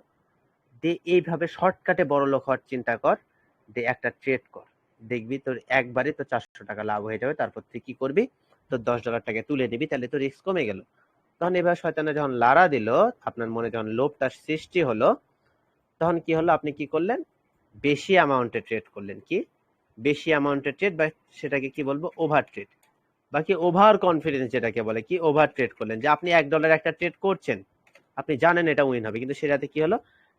দে এইভাবে শর্টকাটে বড় লোক হওয়ার চিন্তা কর, দে একটা ট্রেড কর, দেখবি তোর একবারে তো 400 টাকা লাভ হয়ে যাবে। তারপর তুই কি করবি, তোর $10 তুলে নিবি, তাহলে তোর রিস্ক কমে গেল। তখন এবার শয়তানে যখন লারা দিল, আপনার মনে যখন লোভটা সৃষ্টি হলো, তখন কি হলো, আপনি কি করলেন, বেশি অ্যামাউন্টে ট্রেড করলেন। কি বেশি অ্যামাউন্টে ট্রেড, বা সেটাকে কি বলবো, ওভার ট্রেড, বা কি ওভার কনফিডেন্স যেটাকে বলে, কি ওভার ট্রেড করলেন। যে আপনি $1 একটা ট্রেড করছেন, আপনি জানেন এটা উইন হবে, কিন্তু সেটাতে কি হলো,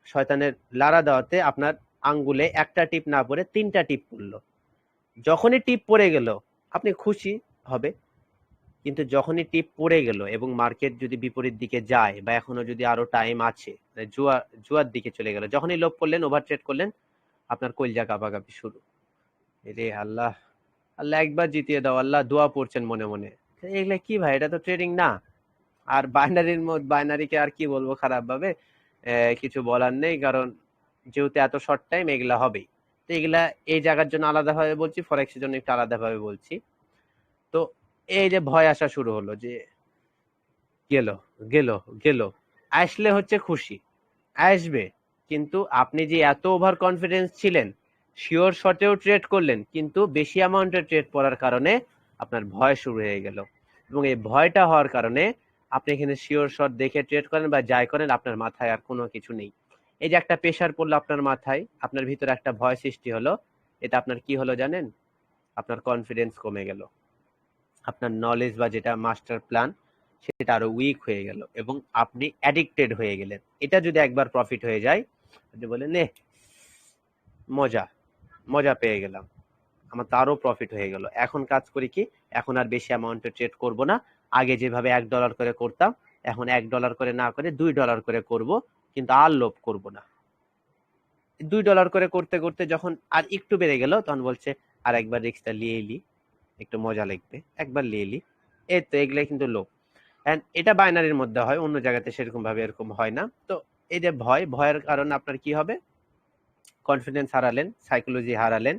শয়তানের লারা দেওয়াতে আপনার আঙ্গুলে একটা টিপ না পড়ে 3টা টিপ পড়লো। যখনই টিপ পড়ে গেল আপনি খুশি হবে, কিন্তু যখনই টিপ পড়ে গেল এবং মার্কেট যদি বিপরীত দিকে যায় বা এখনো যদি আরো টাইম আছে, জুয়ার দিকে চলে গেল, যখনই লোভ করলেন, ওভার ট্রেড করলেন, আপনার কলজা কাঁপাকাঁপি শুরু। রে আল্লাহ, আল্লাহ একবার জিতিয়ে দাও, আল্লাহ দোয়া পড়ছেন মনে মনে। এগুলা কি ভাই, এটা তো ট্রেডিং না। আর বাইনারিকে আর কি বলবো খারাপ ভাবে, কিছু বলার নেই, কারণ যেহেতু এত শর্ট টাইম এগুলা হবেই। তো এগুলা এই জায়গার জন্য আলাদাভাবে বলছি, ফরেক্সের জন্য একটু আলাদাভাবে বলছি। তো এই যে ভয় আসা শুরু হলো, যে গেল গেল গেল, আসলে হচ্ছে খুশি, আসবে, কিন্তু আপনি যে এত ওভার কনফিডেন্স ছিলেন, শিওর শটেও ট্রেড করলেন, কিন্তু বেশি অ্যামাউন্টের ট্রেড পড়ার কারণে আপনার ভয় শুরু হয়ে গেল। এবং এই ভয়টা হওয়ার কারণে আপনি এখানে শিওর শট দেখে ট্রেড করেন বা যাই করেন, আপনার মাথায় আর কোনো কিছু নেই। এই যে একটা প্রেশার পড়লো আপনার মাথায়, আপনার ভিতরে একটা ভয় সৃষ্টি হলো, এটা আপনার কি হলো জানেন, আপনার কনফিডেন্স কমে গেল, আপনার নলেজ বা যেটা মাস্টার প্ল্যান সেটা আরো উইক হয়ে গেল, এবং আপনি অ্যাডিক্টেড হয়ে গেলেন। এটা যদি একবার প্রফিট হয়ে যায়, আপনি বলেন নে মজা, মজা পেয়ে গেলাম, আমার তো আরো প্রফিট হয়ে গেল। এখন কাজ করি কি, এখন আর বেশি অ্যামাউন্টে ট্রেড করব না, আগে যেভাবে $1 করে করতাম, এখন $1 করে না করে $2 করে করব, কিন্তু আর লোভ করব না। $2 করে করতে করতে যখন আর একটু বেড়ে গেল, তখন বলছে আর একবার রিস্কটা নিয়ে এলি, একটু মজা লাগবে, একবার নিয়ে এলি। এই তো এগুলাই কিন্তু লোভ। এন্ড এটা বাইনারির মধ্যে হয়, অন্য জায়গাতে সেরকম ভাবে এরকম হয় না। তো এই যে ভয়ের কারণে আপনার কি হবে, কনফিডেন্স হারালেন, সাইকোলজি হারালেন,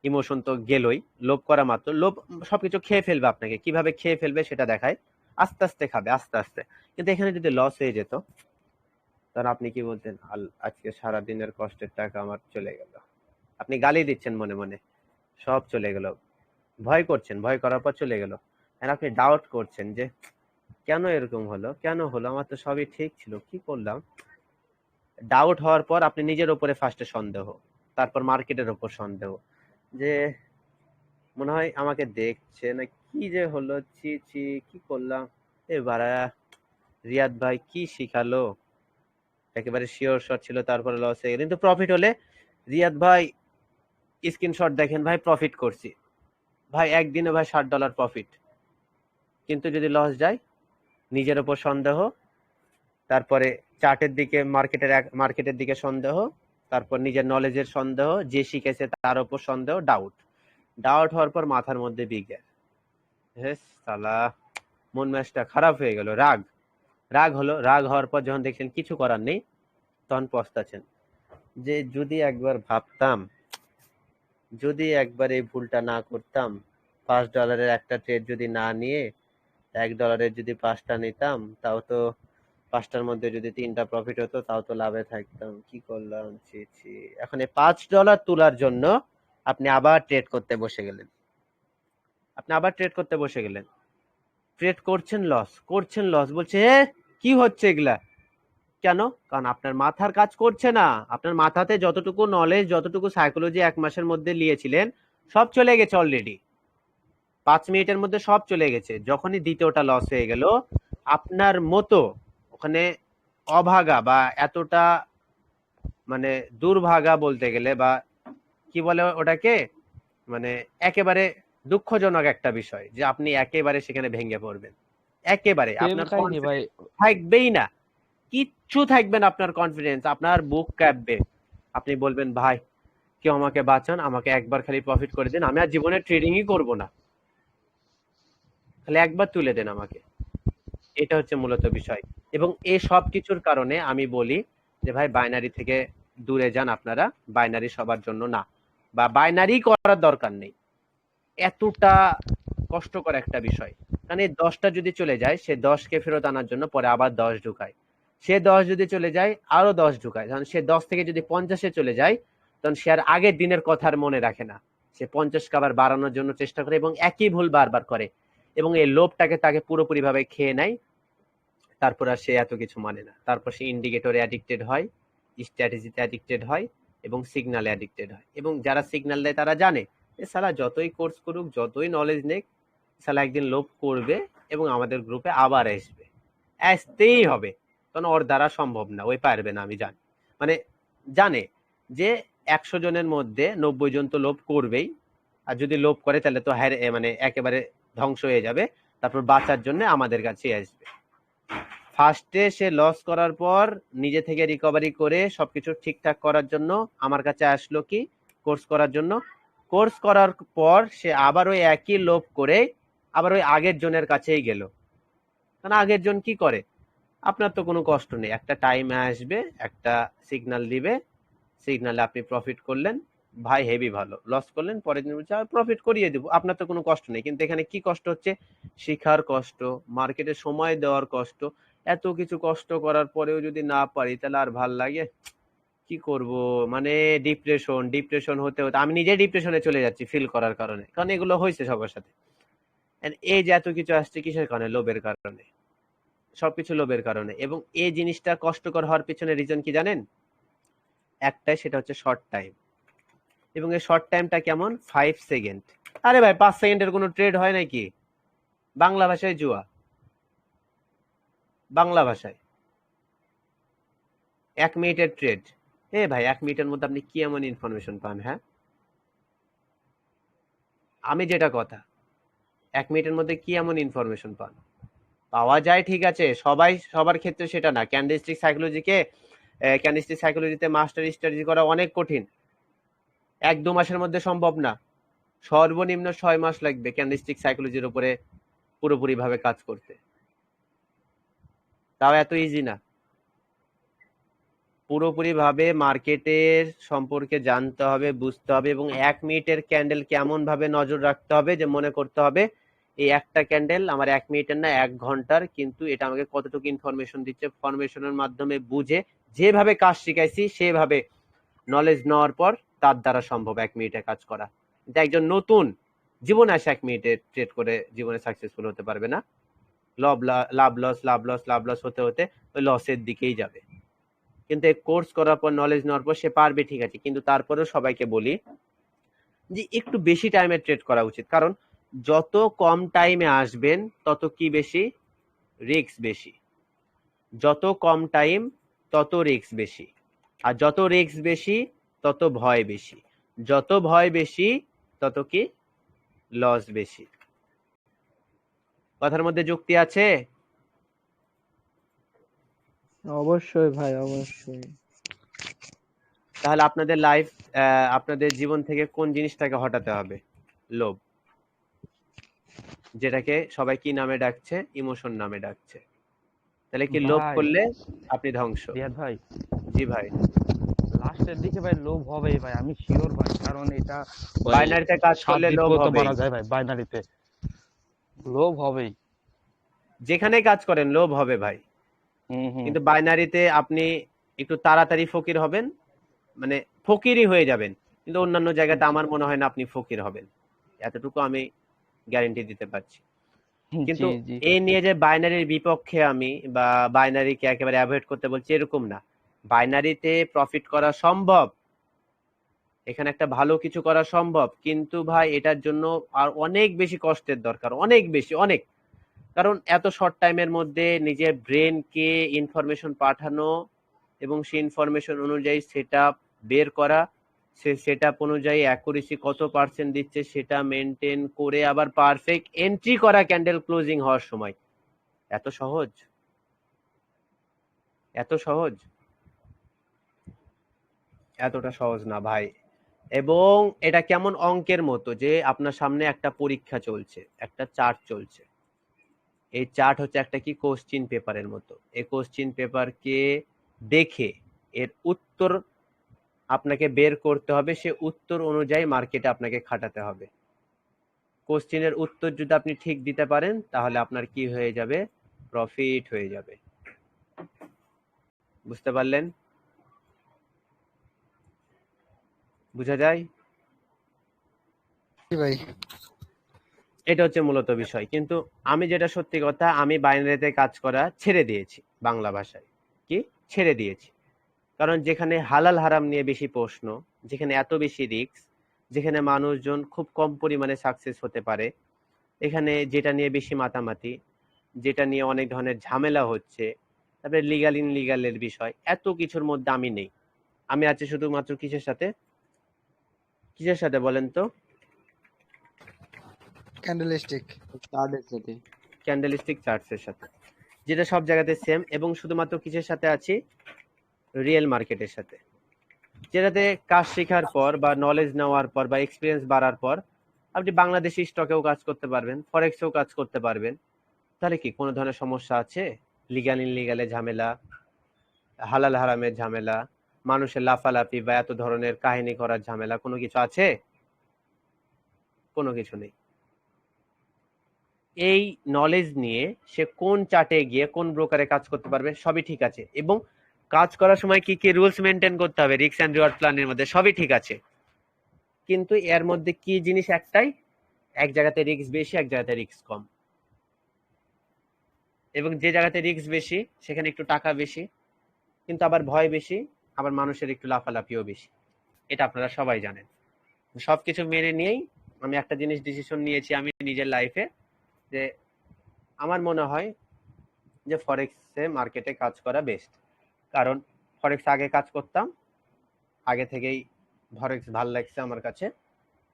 ইমোশন তো গেলই। লোভ করা মাত্র, লোভ সবকিছু খেয়ে ফেলবে আপনাকে, কিভাবে খেয়ে ফেলবে সেটা দেখায়, আস্তে আস্তে খাবে, আস্তে আস্তে। কিন্তু এখানে যদি লস হয়ে যেত, তখন আপনি কি বলতেন, আজকে সারা দিনের কষ্টের টাকা আমার চলে গেল। আপনি গালি দিচ্ছেন মনে মনে, সব চলে গেল। ভয় করছেন, ভয় করার পর চলে গেল। আর আপনি ডাউট করছেন যে কেন এরকম হলো, কেন হলো, আমার তো সবই ঠিক ছিল, কি করলাম। ডাউট হওয়ার পর আপনি নিজের উপরে ফার্স্টে সন্দেহ, তারপর মার্কেটের উপর সন্দেহ, যে মনে হয় আমাকে দেখছে না, কি যে হলো, ছি ছি, কি করলাম। এবারে রিয়াদ ভাই কি শিখালো, একেবারে শিওর শট ছিল, তারপরে লস হয়ে গেল। কিন্তু প্রফিট হলে রিয়াদ ভাই স্ক্রিনশট দেখেন ভাই, প্রফিট করছি ভাই, একদিনে ভাই $60 প্রফিট। কিন্তু যদি লস যায়, নিজের উপর সন্দেহ, তারপরে চার্টের দিকে, মার্কেটের দিকে সন্দেহ, তারপর নিজের নলেজের সন্দেহ, যে শিখেছে তার উপর সন্দেহ, ডাউট হওয়ার পর মাথার মধ্যে বিজ্ঞান, হেস সালা, মন মেজাজটা খারাপ হয়ে গেল, রাগ হলো। রাগ হওয়ার পর যখন দেখছেন কিছু করার নেই, তখন পস্তাচ্ছেন, যে যদি একবার ভাবতাম, যদি একবার এই ভুলটা না করতাম, $5 একটা ট্রেড যদি না নিয়ে $1 যদি 5টা নিতাম, তাও তো 5টার মধ্যে যদি 3টা প্রফিট হতো, তাও তো লাভে থাকতাম, কি করলাম, ছি ছি। এখন এই $5 তোলার জন্য আপনি আবার ট্রেড করতে বসে গেলেন, ট্রেড করছেন লস, বলছে কি হচ্ছে এগুলা, কেন, কারণ আপনার মাথার কাজ করছে না। আপনার মাথাতে যতটুকু নলেজ, যতটুকু সাইকোলজি 1 মাসের মধ্যে নিয়েছিলেন, সব চলে গেছে অলরেডি, 5 মিনিটের মধ্যে সব চলে গেছে। যখনই দ্বিতীয়টা লস হয়ে গেল, আপনার মতো ওখানে অভাগা বা এতটা মানে দুর্ভাগা বলতে গেলে, বা কি বলে ওটাকে, মানে একেবারে দুঃখজনক একটা বিষয়, যে আপনি একেবারে সেখানে ভেঙে পড়বেন, একেবারে
সেম
আপনার
কাহিনী ভাই।
কনফিডেন্স থাকবেই না, কিচ্ছু থাকবে না আপনার কনফিডেন্স, আপনার বুক কাঁপবে। আপনি বলবেন ভাই কেউ আমাকে বাঁচান, আমাকে একবার খালি প্রফিট করে দিন, আমি আর জীবনে ট্রেডিংই করব না, খালি একবার তুলে দেন আমাকে। এটা হচ্ছে মূলত বিষয়। এবং এই সব কিছুর কারণে আমি বলি যে ভাই বাইনারি থেকে দূরে যান আপনারা, বাইনারি সবার জন্য না, বা বাইনারি করার দরকার নেই, এতটা কষ্টকর একটা বিষয়। কারণ এই 10টা যদি চলে যায়, সে 10কে ফেরত আনার জন্য পরে আবার 10 ঢুকায়। সে 10 যদি চলে যায়, আরো 10 ঢুকায়। কারণ সে 10 থেকে যদি 50-এ চলে যায়, তখন সে আর আগের দিনের কথা আর মনে রাখে না। সে 50কে আবার বাড়ানোর জন্য চেষ্টা করে এবং একই ভুল বারবার করে, এবং এই লোভটাকে তাকে পুরোপুরি ভাবে খেয়ে নেয়। তারপর আর সে এত কিছু মানে না। তারপর সে ইন্ডিকেটরে অ্যাডিক্টেড হয়, স্ট্র্যাটেজিতে অ্যাডিক্টেড হয়, এবং সিগন্যালে অ্যাডিক্টেড হয়। এবং যারা সিগন্যাল দেয় তারা জানে যে শালা যতই কোর্স করুক, যতই নলেজ নেক, শালা একদিন লোভ করবে এবং আমাদের গ্রুপে আবার আসবে, আসতেই হবে। কারণ ওর দ্বারা সম্ভব না, ওই পারবে না, আমি জানি। মানে জানে যে 100 জনের মধ্যে 90 জন তো লোভ করবেই, আর যদি লোভ করে তাহলে তো মানে একেবারে ধ্বংস হয়ে যাবে। তারপর বাঁচার জন্য আমাদের কাছে আসবে। ফার্স্টে সে লস করার পর নিজে থেকে রিকভারি করে সবকিছু ঠিকঠাক করার জন্য আমার কাছে আসলো, কি কোর্স করার জন্য। কোর্স করার পর সে আবার ওই একই লোভ করে আবার ওই আগের জনের কাছেই গেল। কারণ আগের জন কি করে, আপনার তো কোনো কষ্ট নেই, একটা টাইম আসবে, একটা সিগন্যাল দিবে, সিগন্যালে আপনি প্রফিট করলেন, ভাই হেভি ভালো। লস করলেন, পরের দিন বলছে প্রফিট করিয়ে দেবো, আপনার তো কোনো কষ্ট নেই। কিন্তু এখানে কি কষ্ট হচ্ছে, শিখার কষ্ট, মার্কেটে সময় দেওয়ার কষ্ট। এত কিছু কষ্ট করার পরেও যদি না পারি তাহলে আর ভাল লাগে? কি করব, মানে ডিপ্রেশন হতে হতে আমি নিজে ডিপ্রেশনে চলে যাচ্ছি ফিল করার কারণে। কারণ এগুলো হয়েছে সবার সাথে। And এই যে এত কিছু আসছে কিসের কারণে, লোভের কারণে। সবকিছু লোভের কারণে। এবং এই জিনিসটা কষ্টকর হওয়ার পিছনে রিজন কি জানেন? একটাই, সেটা হচ্ছে শর্ট টাইম। এবং এই শর্ট টাইমটা কেমন, 5 সেকেন্ড। আরে ভাই 5 সেকেন্ডের কোনো ট্রেড হয় নাকি? বাংলা ভাষায় জুয়া, বাংলা ভাষায় 1 মিনিটের ট্রেড। ভাই 1 মিনিটের মধ্যে আপনি কি এমন ইনফরমেশন পান? হ্যাঁ, আমি যেটা কথা, 1 মিনিটের মধ্যে কি এমন ইনফরমেশন পান? পাওয়া যায় ঠিক আছে, সবার ক্ষেত্রে সেটা না। ক্যান্ডেলস্টিক সাইকোলজিতে মাস্টার স্ট্র্যাটেজি করা অনেক কঠিন, 1-2 মাসের মধ্যে সম্ভব না। সর্বনিম্ন 6 মাস লাগবে ক্যান্ডেলস্টিক সাইকোলজির উপরে পুরোপুরি ভাবে কাজ করতে। তাও এত ইজি না। পুরোপুরি ভাবে মার্কেটের সম্পর্কে জানতে হবে, বুঝতে হবে, এবং 1 মিনিটের ক্যান্ডেল কেমন ভাবে নজর রাখতে হবে, যে মনে করতে হবে এই একটা ক্যান্ডেল আমার 1 মিনিটের না 1 ঘন্টার, কিন্তু এটা আমাকে কতটুকু ইনফরমেশন দিচ্ছে, ফরমেশনের মাধ্যমে বুঝে যেভাবে কাজ শিখাইছি সেভাবে নলেজ নেওয়ার পর তার দ্বারা সম্ভব 1 মিনিটে কাজ করা। কিন্তু একজন নতুন জীবনে আসে 1 মিনিটে ট্রেড করে জীবনে সাকসেসফুল হতে পারবে না। লাভ লস হতে হতে ওই লসের দিকেই যাবে। কিন্তু এই কোর্স করার পর, নলেজ নেওয়ার পর সে পারবে ঠিক আছে, কিন্তু তারপরেও সবাইকে বলি যে একটু বেশি টাইমে ট্রেড করা উচিত। কারণ যত কম টাইমে আসবেন তত কি বেশি, রিস্ক বেশি। যত কম টাইম তত রিস্ক বেশি, আর যত রিস্ক বেশি তত ভয় বেশি, যত ভয় বেশি তত কি লস বেশি। কথার মধ্যে যুক্তি আছে?
অবশ্যই ভাই, অবশ্যই।
তাহলে আপনাদের জীবন থেকে কোন জিনিসটাকে হটাতে হবে? লোভ, যেটাকে সবাই কি নামে ডাকছে, ইমোশন নামে ডাকছে। তাহলে কি লোভ
ভাই
করলে আপনি ধ্বংস।
রিয়াদ ভাই,
জি ভাই।
লাস্টের দিকে ভাই লোভ হবেই ভাই, আমি শিওর ভাই। কারণ এটা ভাই
বাইনারিতে কাজ করলে লোভ
সাবজেক্ট
হবেই,
মারা যায় ভাই, বাইনারিতে লোভ হবেই।
যেখানে কাজ করেন লোভ হবে ভাই। কিন্তু বাইনারিতে আপনি একটু তাড়াতাড়ি ফকির হবেন, মানে ফকিরই হয়ে যাবেন। কিন্তু অন্যান্য জায়গাতে আমার মনে হয় না আপনি ফকির হবেন, এতটুকু আমি গ্যারান্টি দিতে পারছি। কিন্তু
জি জি
এই নিয়ে যে বাইনারির বিপক্ষে আমি, বা বাইনারিকে একেবারে অ্যাভয়েড করতে বলছি এরকম না। বাইনারিতে প্রফিট করা সম্ভব, এখানে একটা ভালো কিছু করা সম্ভব, কিন্তু ভাই এটার জন্য আর অনেক বেশি কষ্টের দরকার, অনেক বেশি, অনেক। কারণ এত শর্ট টাইমের মধ্যে নিজের ব্রেনকে ইনফরমেশন পাঠানো এবং সেই ইনফরমেশন অনুযায়ী সেটআপ বের করা, সে সেটআপ অনুযায়ী অ্যাকুরেসি কত পার্সেন্ট দিচ্ছে সেটা মেনটেন করে আবার পারফেক্ট এন্ট্রি করা ক্যান্ডেল ক্লোজিং হওয়ার সময়। এত সহজ, এত সহজ? এতটা সহজ না ভাই। এবং এটা কেমন অঙ্কের মতো, যে আপনার সামনে একটা পরীক্ষা চলছে, একটা চার্ট চলছে। এই চার্ট হচ্ছে একটা কি কোশ্চিন পেপারের মতো। এই কোশ্চিন পেপারকে দেখে এর উত্তর আপনাকে বের করতে হবে, সে উত্তর অনুযায়ী মার্কেটে আপনাকে খাটাতে হবে। কোশ্চেনের উত্তর যদি আপনি ঠিক দিতে পারেন তাহলে আপনার কি হয়ে যাবে, প্রফিট হয়ে যাবে। বুঝতে পারলেন? বুঝা যায়?
ভাই
এটা হচ্ছে মূলত বিষয়। কিন্তু আমি যেটা সত্যি কথা, আমি বাইনারিতে কাজ করা ছেড়ে দিয়েছি। বাংলা ভাষায় কি ছেড়ে দিয়েছি, কারণ যেখানে হালাল হারাম নিয়ে বেশি প্রশ্ন, যেখানে এত বেশি রিস্ক, যেখানে মানুষজন খুব কম পরিমাণে সাকসেস হতে পারে, এখানে যেটা নিয়ে বেশি মাতামাতি, যেটা নিয়ে অনেক ধরনের ঝামেলা হচ্ছে, তারপরে লিগাল ইনলিগালের বিষয়, এত কিছুর মধ্যে আমি নেই। আমি আছি শুধুমাত্র কিসের সাথে, কিসের সাথে বলেন তো?
ক্যান্ডেলস্টিক
কার্ডের সাথে।
ক্যান্ডেলস্টিক চার্টসের সাথে, যেটা সব জায়গাতে সেম। এবং শুধুমাত্র কিসের সাথে আছি, রিয়েল মার্কেটের সাথে, যেটাতে কাজ শেখার পর বা নলেজ নেওয়ার পর বা এক্সপিরিয়েন্স বাড়ার পর আপনি বাংলাদেশি স্টকেও কাজ করতে পারবেন, ফরেক্সেও কাজ করতে পারবেন। তাহলে কি কোনো ধরনের সমস্যা আছে? লিগাল ইনলিগালের ঝামেলা, হালাল হারামের ঝামেলা, মানুষের লাফালাফি বা এত ধরনের কাহিনী করার ঝামেলা কোনো কিছু আছে? কোনো কিছু নেই। এই নলেজ নিয়ে সে কোন চার্টে গিয়ে কোন ব্রোকারে কাজ করতে পারবে সবই ঠিক আছে, এবং কাজ করার সময় কি কি রুলস মেনটেন করতে হবে রিস্ক এন্ড রিওয়ার্ড প্ল্যানের মধ্যে, সবই ঠিক আছে। কিন্তু এর মধ্যে কি জিনিস একটাই, এক জায়গাতে রিস্ক বেশি, এক জায়গাতে রিস্ক কম। এবং যে জায়গাতে রিস্ক বেশি সেখানে একটু টাকা বেশি, কিন্তু আবার ভয় বেশি, আবার মানুষের একটু লাফালাফিও বেশি। এটা আপনারা সবাই জানেন। সবকিছু মেনে নিয়েই আমি একটা জিনিস ডিসিশন নিয়েছি আমি নিজের লাইফে, যে আমার মনে হয় যে ফরেক্সে মার্কেটে কাজ করা বেস্ট। কারণ ফরেক্স আগে কাজ করতাম, আগে থেকেই ফরেক্স ভাল লাগছে আমার কাছে,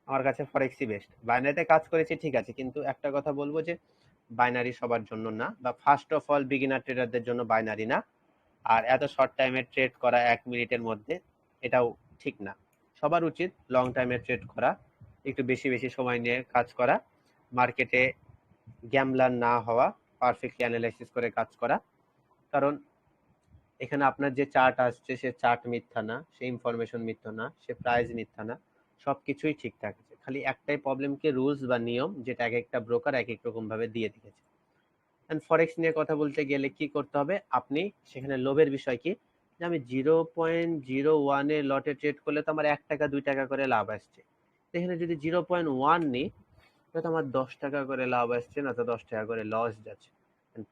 আমার কাছে ফরেক্সই বেস্ট। বাইনারিতে কাজ করেছি ঠিক আছে, কিন্তু একটা কথা বলবো যে বাইনারি সবার জন্য না, বা ফার্স্ট অফ অল বিগিনার ট্রেডারদের জন্য বাইনারি না। আর এত শর্ট টাইমে ট্রেড করা 1 মিনিটের মধ্যে, এটাও ঠিক না। সবার উচিত লং টাইমে ট্রেড করা, একটু বেশি বেশি সময় নিয়ে কাজ করা, মার্কেটে গ্যামলার না হওয়া, পারফেক্টলি অ্যানালাইসিস করে কাজ করা। কারণ এখানে আপনার যে চার্ট আসছে সে চার্ট মিথ্যা না, সে ইনফরমেশন মিথ্যা না, সে প্রাইস মিথ্যা না, সবকিছুই ঠিকঠাক আছে। খালি একটাই প্রবলেম কি রুলস বা নিয়ম, যেটা এক একটা ব্রোকার এক এক রকম ভাবে দিয়ে দিয়েছে। এন্ড ফরেক্স নিয়ে কথা বলতে গেলে কি করতে হবে, আপনি সেখানে লোভের বিষয় কি, যে আমি 0.01 এর লটে ট্রেড করলে তো আমার 1 টাকা 2 টাকা করে লাভ আসছে। এখানে যদি 0.1 নিই তাহলে তো আমার 10 টাকা করে লাভ আসছে, না তো 10 টাকা করে লস যাচ্ছে।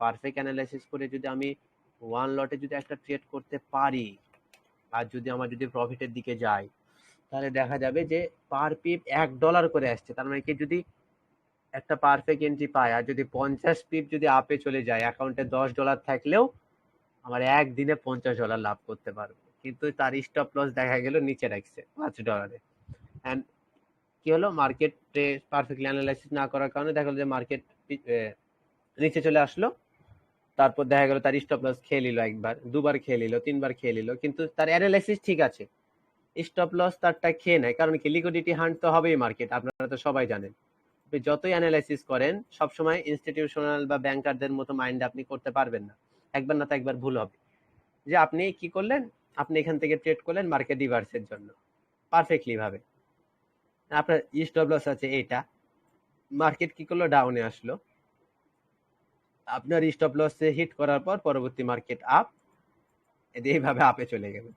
পারফেক্ট অ্যানালাইসিস করে যদি আমি 1 লটে যদি একটা ট্রেড করতে পারি, আর যদি আমার যদি প্রফিটের দিকে যায়, তাহলে দেখা যাবে যে পার পিপ $1 করে আসছে। তার মানে কি, যদি একটা পারফেক্ট এন্ট্রি পায় আর যদি 50 পিপ যদি আপে চলে যায়, অ্যাকাউন্টে $10 থাকলেও আমার একদিনে $50 লাভ করতে পারবো। কিন্তু তার স্টপ লস দেখা গেল নিচে রাখছে $5। এন্ড কি হলো, মার্কেটে পারফেক্টলি অ্যানালাইসিস না করার কারণে দেখা গেলো যে মার্কেট নিচে চলে আসলো, তারপর দেখা গেল তার স্টপ লস খেয়ে নিল, একবার দুবার খেয়ে নিল, তিনবার খেয়ে নিল, কিন্তু তার অ্যানালাইসিস ঠিক আছে, স্টপ লস তারটা খেয়ে নেয়। কারণ কি, লিকুইডিটি হান্ট তো হবেই মার্কেট, আপনারা তো সবাই জানেন। আপনি যতই অ্যানালাইসিস করেন সবসময় ইনস্টিটিউশনাল বা ব্যাংকারদের মতো মাইন্ড আপনি করতে পারবেন না, একবার না তো একবার ভুল হবে। যে আপনি কি করলেন, আপনি এখান থেকে ট্রেড করলেন মার্কেট রিভার্সের জন্য পারফেক্টলি ভাবে, আপনার স্টপ লস আছে এটা, মার্কেট কি করলো, ডাউনে আসলো, আপনার স্টপ লসে হিট করার পর পরবর্তী মার্কেট আপ, এইভাবে আপে চলে গেল।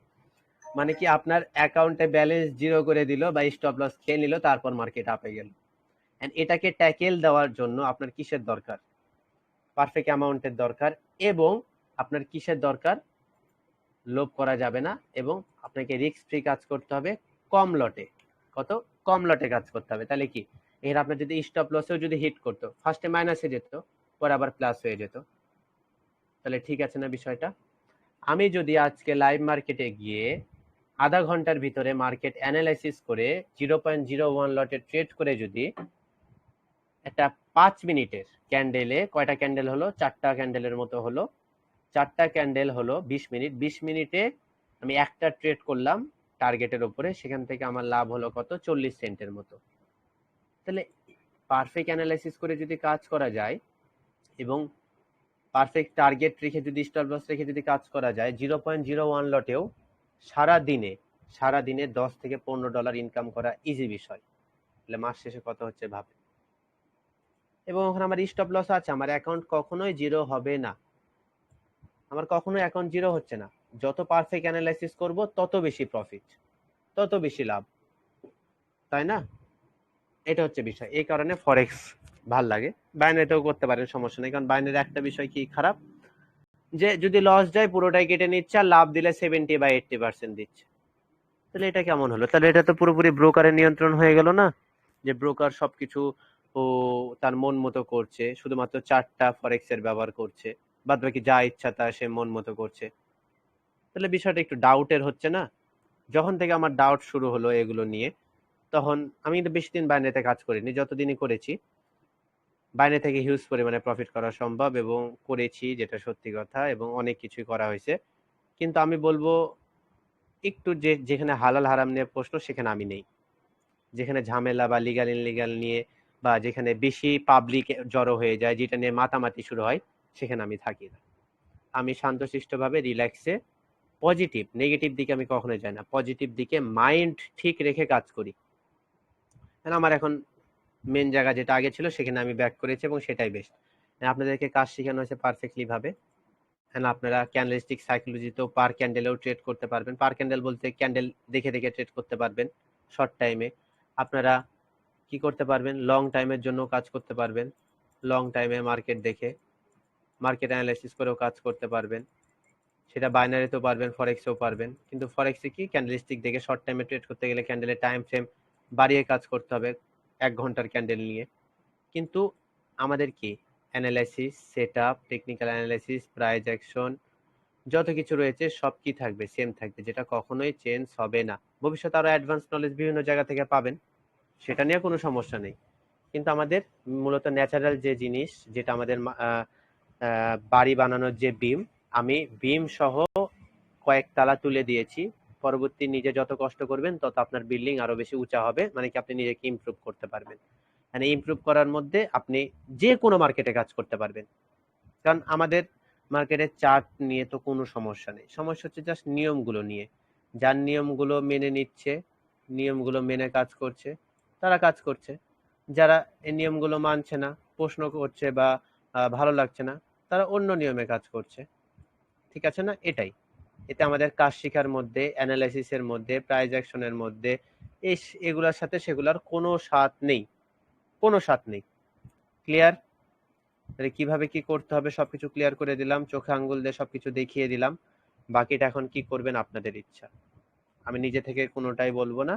মানে কি, আপনার অ্যাকাউন্টে ব্যালেন্স জিরো করে দিল বা স্টপ লস খেয়ে নিল, তারপর মার্কেট আপে গেল। এন্ড এটাকে ট্যাকেল দেওয়ার জন্য আপনার কিসের দরকার, পারফেক্ট অ্যামাউন্টের দরকার, এবং আপনার কিসের দরকার, লোভ করা যাবে না, এবং আপনাকে রিস্ক ফ্রি কাজ করতে হবে, কম লটে। কত কম লটে কাজ করতে হবে। তাহলে কি, এর আপনার যদি স্টপ লসেও যদি হিট করতো, ফার্স্টে মাইনাসে যেত, পরে আবার প্লাস হয়ে যেত, তাহলে ঠিক আছে না বিষয়টা? আমি যদি আজকে লাইভ মার্কেটে গিয়ে আধা ঘন্টার ভিতরে মার্কেট অ্যানালাইসিস করে 0.01 লটে ট্রেড করে যদি একটা 5 মিনিটের ক্যান্ডেলে, কয়টা ক্যান্ডেল হলো, 4টা ক্যান্ডেলের মতো হলো, 4টা ক্যান্ডেল হলো 20 মিনিট, 20 মিনিটে আমি একটা ট্রেড করলাম টার্গেটের উপরে, সেখান থেকে আমার লাভ হলো কত, 40 সেন্টের মতো। তাহলে পারফেক্ট অ্যানালাইসিস করে যদি কাজ করা যায়, এবং পারফেক্ট টার্গেট রেখে যদি স্টপ লস রেখে যদি কাজ করা যায়, 0.01 লটেও সারাদিনে $10 থেকে $15 ইনকাম করা ইজি বিষয়। তাহলে মাস শেষে কত হচ্ছে ভাবে। এবং ওখানে আমার স্টপ লস আছে, আমার অ্যাকাউন্ট কখনোই জিরো হবে না, আমার কখনোই অ্যাকাউন্ট জিরো হচ্ছে না। যত পারফেক্ট অ্যানালাইসিস করব তত বেশি প্রফিট, তত বেশি লাভ, তাই না? এটা হচ্ছে বিষয়। এই কারণে ফরেক্স ভাল লাগে। বাইনারিতেও করতে পারেন, সমস্যা নেই। কারণ বাইনারি একটা বিষয় কি খারাপ, যে যদি লস যায় পুরোটাই কেটে নিচ্ছে, আর লাভ দিলে 70 বা 80% দিচ্ছে। তাহলে এটা কেমন হলো? তাহলে এটা তো পুরোপুরি ব্রোকারের নিয়ন্ত্রণ হয়ে গেল না, যে ব্রোকার সবকিছু ও তার মন মতো করছে, শুধুমাত্র চার্টটা ফরেক্সের ব্যবহার করছে, বাদ বাকি যা ইচ্ছা তা সে মন মতো করছে। তাহলে বিষয়টা একটু ডাউটের হচ্ছে না? যখন থেকে আমার ডাউট শুরু হলো এগুলো নিয়ে, তখন আমি কিন্তু বেশি দিন বাইনারিতে কাজ করিনি, যতদিনই করেছি বাইরে থেকে হিউজ পরিমাণে প্রফিট করা সম্ভব, এবং করেছি, যেটা সত্যি কথা, এবং অনেক কিছুই করা হয়েছে। কিন্তু আমি বলবো একটু যেখানে হালাল হারাম নিয়ে প্রশ্ন সেখানে আমি নেই, যেখানে ঝামেলা বা লিগাল ইনলিগাল নিয়ে, বা যেখানে বেশি পাবলিক জড়ো হয়ে যায়, যেটা নিয়ে মাতামাতি শুরু হয়, সেখানে আমি থাকি না। আমি শান্তশিষ্টভাবে রিল্যাক্সে পজিটিভ, নেগেটিভ দিকে আমি কখনোই যাই না, পজিটিভ দিকে মাইন্ড ঠিক রেখে কাজ করি। আমার এখন মেন জায়গা যেটা আগে ছিল সেখানে আমি ব্যাক করেছি, এবং সেটাই বেস্ট। আপনাদেরকে কাজ শেখানো হয়েছে পারফেক্টলি ভাবে। আপনারা ক্যান্ডেলস্টিক সাইকোলজিতেও পার ক্যান্ডেলেও ট্রেড করতে পারবেন। পার ক্যান্ডেল বলতে ক্যান্ডেল দেখে দেখে ট্রেড করতে পারবেন শর্ট টাইমে। আপনারা কি করতে পারবেন, লং টাইমের জন্য কাজ করতে পারবেন, লং টাইমে মার্কেট দেখে মার্কেট অ্যানালাইসিস করেও কাজ করতে পারবেন। সেটা বাইনারিতেও পারবেন, ফরেক্সেও পারবেন। কিন্তু ফরেক্সে কি ক্যান্ডেলস্টিক দেখে শর্ট টাইমে ট্রেড করতে গেলে ক্যান্ডেলের টাইম ফ্রেম বাড়িয়ে কাজ করতে হবে, 1 ঘন্টার ক্যান্ডেল নিয়ে। কিন্তু আমাদের কি analysis, setup, technical analysis, price action, যত কিছু রয়েছে সব কি থাকবে, সেম থাকবে, যেটা কখনোই চেঞ্জ হবে না। ভবিষ্যতে আরো অ্যাডভান্স নলেজ বিভিন্ন জায়গা থেকে পাবেন, সেটা নিয়ে কোনো সমস্যা নেই। কিন্তু আমাদের মূলত ন্যাচারাল যে জিনিস, যেটা আমাদের বাড়ি বানানোর যে বিম, আমি বিম সহ কয়েক তালা তুলে দিয়েছি। পরবর্তী নিজে যত কষ্ট করবেন তত আপনার বিল্ডিং আরো বেশি উঁচা হবে, মানে কি আপনি নিজেকে ইমপ্রুভ করতে পারবেন। মানে ইমপ্রুভ করার মধ্যে আপনি যে কোনো মার্কেটে কাজ করতে পারবেন। কারণ আমাদের মার্কেটের চার্ট নিয়ে তো কোনো সমস্যা নেই, সমস্যা হচ্ছে জাস্ট নিয়মগুলো নিয়ে। যার নিয়মগুলো মেনে নিচ্ছে, নিয়মগুলো মেনে কাজ করছে, তারা কাজ করছে। যারা এই নিয়মগুলো মানছে না, প্রশ্ন করছে, বা ভালো লাগছে না, তারা অন্য নিয়মে কাজ করছে। ঠিক আছে না? এটাই। এতে আমাদের কাজ শিখার মধ্যে, অ্যানালাইসিসের মধ্যে, প্রাইস অ্যাকশনের মধ্যে এগুলোর সাথে সেগুলোর কোনো স্বাদ নেই, কোনো স্বাদ নেই। ক্লিয়ার? তাহলে কিভাবে কি করতে হবে সবকিছু ক্লিয়ার করে দিলাম, চোখে আঙ্গুল দিয়ে সবকিছু দেখিয়ে দিলাম। বাকিটা এখন কি করবেন আপনাদের ইচ্ছা। আমি নিজে থেকে কোনোটাই বলবো না,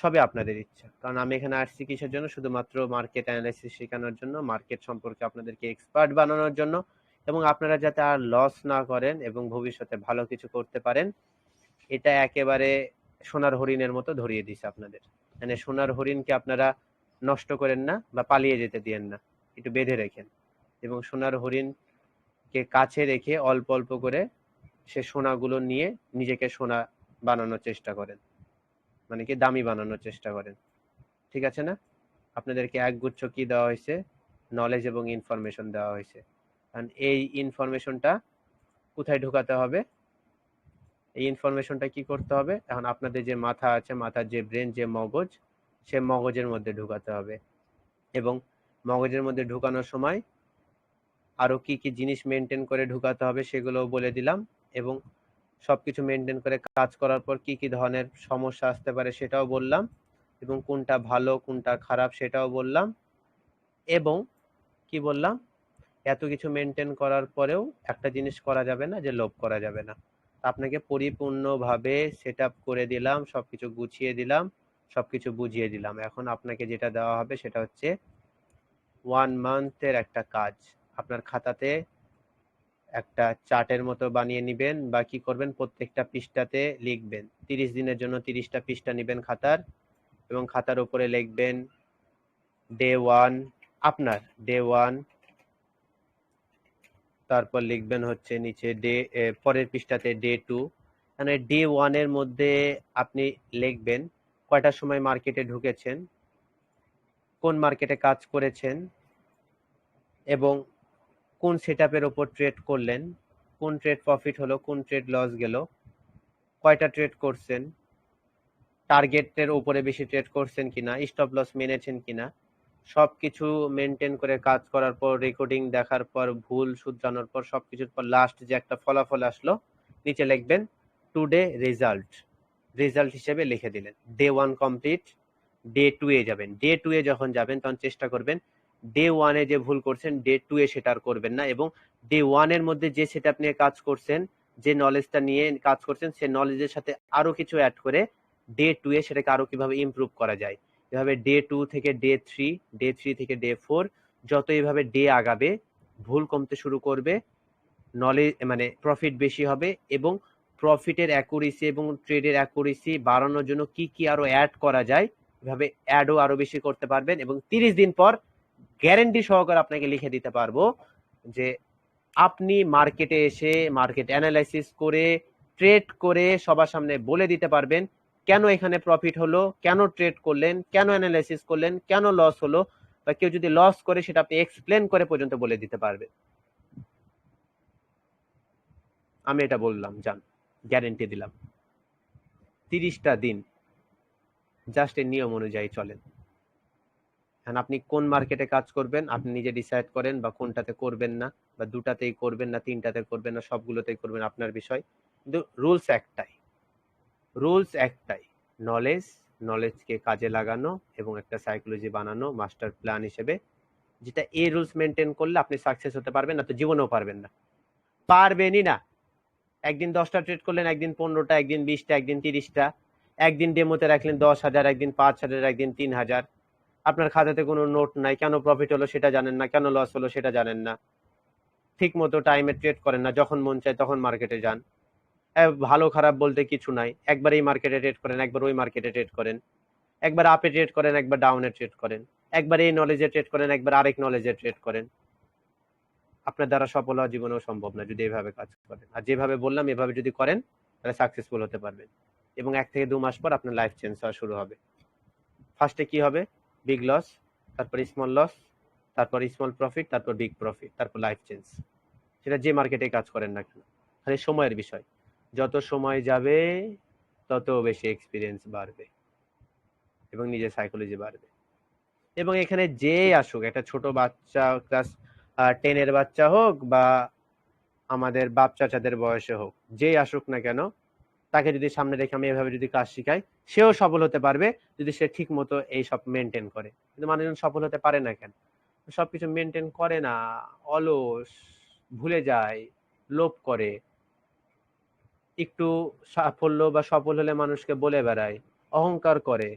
সবে আপনাদের ইচ্ছা। কারণ আমি এখানে আসছি কিসের জন্য? শুধুমাত্র মার্কেট অ্যানালাইসিস শেখানোর জন্য, মার্কেট সম্পর্কে আপনাদেরকে এক্সপার্ট বানানোর জন্য, এবং আপনারা যাতে আর লস না করেন এবং ভবিষ্যতে ভালো কিছু করতে পারেন। এটা একেবারে সোনার হরিণের মতো ধরিয়ে দিছে আপনাদের। মানে সোনার হরিণকে আপনারা নষ্ট করেন না বা পালিয়ে যেতে দিয়েন না, একটু বেঁধে রেখেন, এবং সোনার হরিণকে কাছে রেখে অল্প অল্প করে সে সোনাগুলো নিয়ে নিজেকে সোনা বানানোর চেষ্টা করেন, মানে কি দামি বানানোর চেষ্টা করেন। ঠিক আছে না? আপনাদেরকে একগুচ্ছ কি দেওয়া হয়েছে? নলেজ এবং ইনফরমেশন দেওয়া হয়েছে। কারণ এই ইনফরমেশনটা কোথায় ঢোকাতে হবে? এই ইনফরমেশনটা কি করতে হবে? এখন আপনাদের যে মাথা আছে, মাথার যে ব্রেন, যে মগজ, সে মগজের মধ্যে ঢুকাতে হবে। এবং মগজের মধ্যে ঢুকানোর সময় আরো কি কি জিনিস মেনটেন করে ঢুকাতে হবে সেগুলোও বলে দিলাম। এবং সবকিছু মেনটেন করে কাজ করার পর কি কি ধরনের সমস্যা আসতে পারে সেটাও বললাম, এবং কোনটা ভালো কোনটা খারাপ সেটাও বললাম। এবং কি বললাম? এত কিছু মেনটেন করার পরেও একটা জিনিস করা যাবে না, যে লোভ করা যাবে না। আপনাকে পরিপূর্ণভাবে সেট আপ করে দিলাম, সবকিছু গুছিয়ে দিলাম, সবকিছু বুঝিয়ে দিলাম। এখন আপনাকে যেটা দেওয়া হবে সেটা হচ্ছে 1 মান্থের একটা কাজ। আপনার খাতাতে একটা চার্টের মতো বানিয়ে নিবেন, বা কি করবেন, প্রত্যেকটা পৃষ্ঠাতে লিখবেন। 30 দিনের জন্য 30টা পৃষ্ঠা নিবেন খাতার, এবং খাতার উপরে লিখবেন ডে 1 আপনার, ডে 1, তারপর লিখবেন হচ্ছে নিচে পরের পৃষ্ঠাতে ডে 2। মানে ডে 1 এর মধ্যে আপনি লিখবেন কয়টার সময় মার্কেটে ঢুকেছেন, কোন মার্কেটে কাজ করেছেন, এবং কোন সেটআপের উপর ট্রেড করলেন, কোন ট্রেড প্রফিট হলো, কোন ট্রেড লস গেল, কয়টা ট্রেড করছেন, টার্গেটের উপরে বেশি ট্রেড করছেন কিনা, স্টপ লস মেনেছেন কিনা, সবকিছু মেনটেন করে কাজ করার পর, রেকর্ডিং দেখার পর, ভুল শুধরানোর পর, সবকিছুর পর লাস্ট যে একটা ফলাফল আসলো, নিচে লিখবেন টুডে রেজাল্ট। রেজাল্ট হিসেবে লিখে দিলেন। ডে 1 কমপ্লিট, ডে 2 এ যাবেন। ডে 2 এ যখন যাবেন তখন চেষ্টা করবেন ডে 1 এ যে ভুল করছেন ডে 2 এ সেটা আর করবেন না, এবং ডে 1 এর মধ্যে যে সেটআপ নিয়ে কাজ করছেন, যে নলেজটা নিয়ে কাজ করছেন, সেই নলেজের সাথে আরো কিছু অ্যাড করে ডে 2 এ সেটাকে আরো কিভাবে ইমপ্রুভ করা যায়। এভাবে ডে 2 থেকে ডে 3, ডে 3 থেকে ডে 4, যত এইভাবে ডে আগাবে ভুল কমতে শুরু করবে, নলেজ মানে প্রফিট বেশি হবে, এবং প্রফিটের অ্যাকুরেসি এবং ট্রেডের অ্যাকুরেসি বাড়ানোর জন্য কি কি আরো অ্যাড করা যায়, এভাবে অ্যাডও আরো বেশি করতে পারবেন। এবং 30 দিন পর গ্যারান্টি সহকারে আপনাকে লিখে দিতে পারবো যে আপনি মার্কেটে এসে মার্কেট অ্যানালাইসিস করে ট্রেড করে সবার সামনে বলে দিতে পারবেন কেন এখানে প্রফিট হলো, কেন ট্রেড করলেন, কেন অ্যানালাইসিস করলেন, কেন লস হলো, বা কেউ যদি লস করে সেটা আপনি এক্সপ্লেন করে পর্যন্ত বলে দিতে পারবেন। আমি এটা বললাম, জান, গ্যারেন্টি দিলাম। 30টা দিন জাস্ট এর নিয়ম অনুযায়ী চলেন। এখন আপনি কোন মার্কেটে কাজ করবেন আপনি নিজে ডিসাইড করেন, বা কোনটাতে করবেন না, বা দুটাতেই করবেন না, তিনটাতে করবেন না, সবগুলোতেই করবেন, আপনার বিষয়। কিন্তু রুলস একটাই, রুলস একটাই, নলেজ, নলেজকে কাজে লাগানো এবং একটা সাইকোলজি বানানো মাস্টার প্ল্যান হিসেবে, যেটা এই রুলস মেনটেন করলে আপনি সাকসেস হতে পারবেন, না তো জীবনেও পারবেন না, পারবেনই না। একদিন 10টা ট্রেড করলেন, একদিন 15টা, একদিন 20টা, একদিন 30টা, একদিন ডেমোতে রাখলেন 10,000, একদিন 5,000, একদিন 3,000, আপনার খাতাতে কোনো নোট নাই, কেন প্রফিট হলো সেটা জানেন না, কেন লস হলো সেটা জানেন না, ঠিক মতো টাইমে ট্রেড করেন না, যখন মন চায় তখন মার্কেটে যান, ভালো খারাপ বলতে কিছু নাই, একবার এই মার্কেটে ট্রেড করেন, একবার ওই মার্কেটে ট্রেড করেন, একবার আপে ট্রেড করেন, একবার ডাউনে ট্রেড করেন, একবার এই নলেজে ট্রেড করেন, একবার আরেক নলেজে ট্রেড করেন, আপনার দ্বারা সফল হওয়া জীবনেও সম্ভব না যদি এইভাবে কাজ করেন। আর যেভাবে বললাম এভাবে যদি করেন তাহলে সাকসেসফুল হতে পারবেন, এবং 1 থেকে 2 মাস পর আপনার লাইফ চেঞ্জ হওয়া শুরু হবে। ফার্স্টে কি হবে? বিগ লস, তারপর স্মল লস, তারপর স্মল প্রফিট, তারপর বিগ প্রফিট, তারপর লাইফ চেঞ্জ। সেটা যে মার্কেটে কাজ করেন না কেন, খালি সময়ের বিষয়। যত সময় যাবে তত বেশি এক্সপিরিয়েন্স বাড়বে এবং নিজের সাইকোলজি বাড়বে। এবং এখানে যে আসুক, একটা ছোট বাচ্চা, ক্লাস 10 এর বাচ্চা হোক বা আমাদের বাপ চাচাদের বয়সে হোক, যেই আসুক না কেন, তাকে যদি সামনে রেখে আমি এভাবে যদি কাজ শিখাই, সেও সফল হতে পারবে যদি সে ঠিক মতো এই সব মেনটেন করে। কিন্তু মানুষজন সফল হতে পারে না কেন? সবকিছু মেনটেন করে না, অলস, ভুলে যায়, লোভ করে, একটু সাফল্য বা সফল হলে মানুষকে বলে বেড়ায়, অহংকার করে,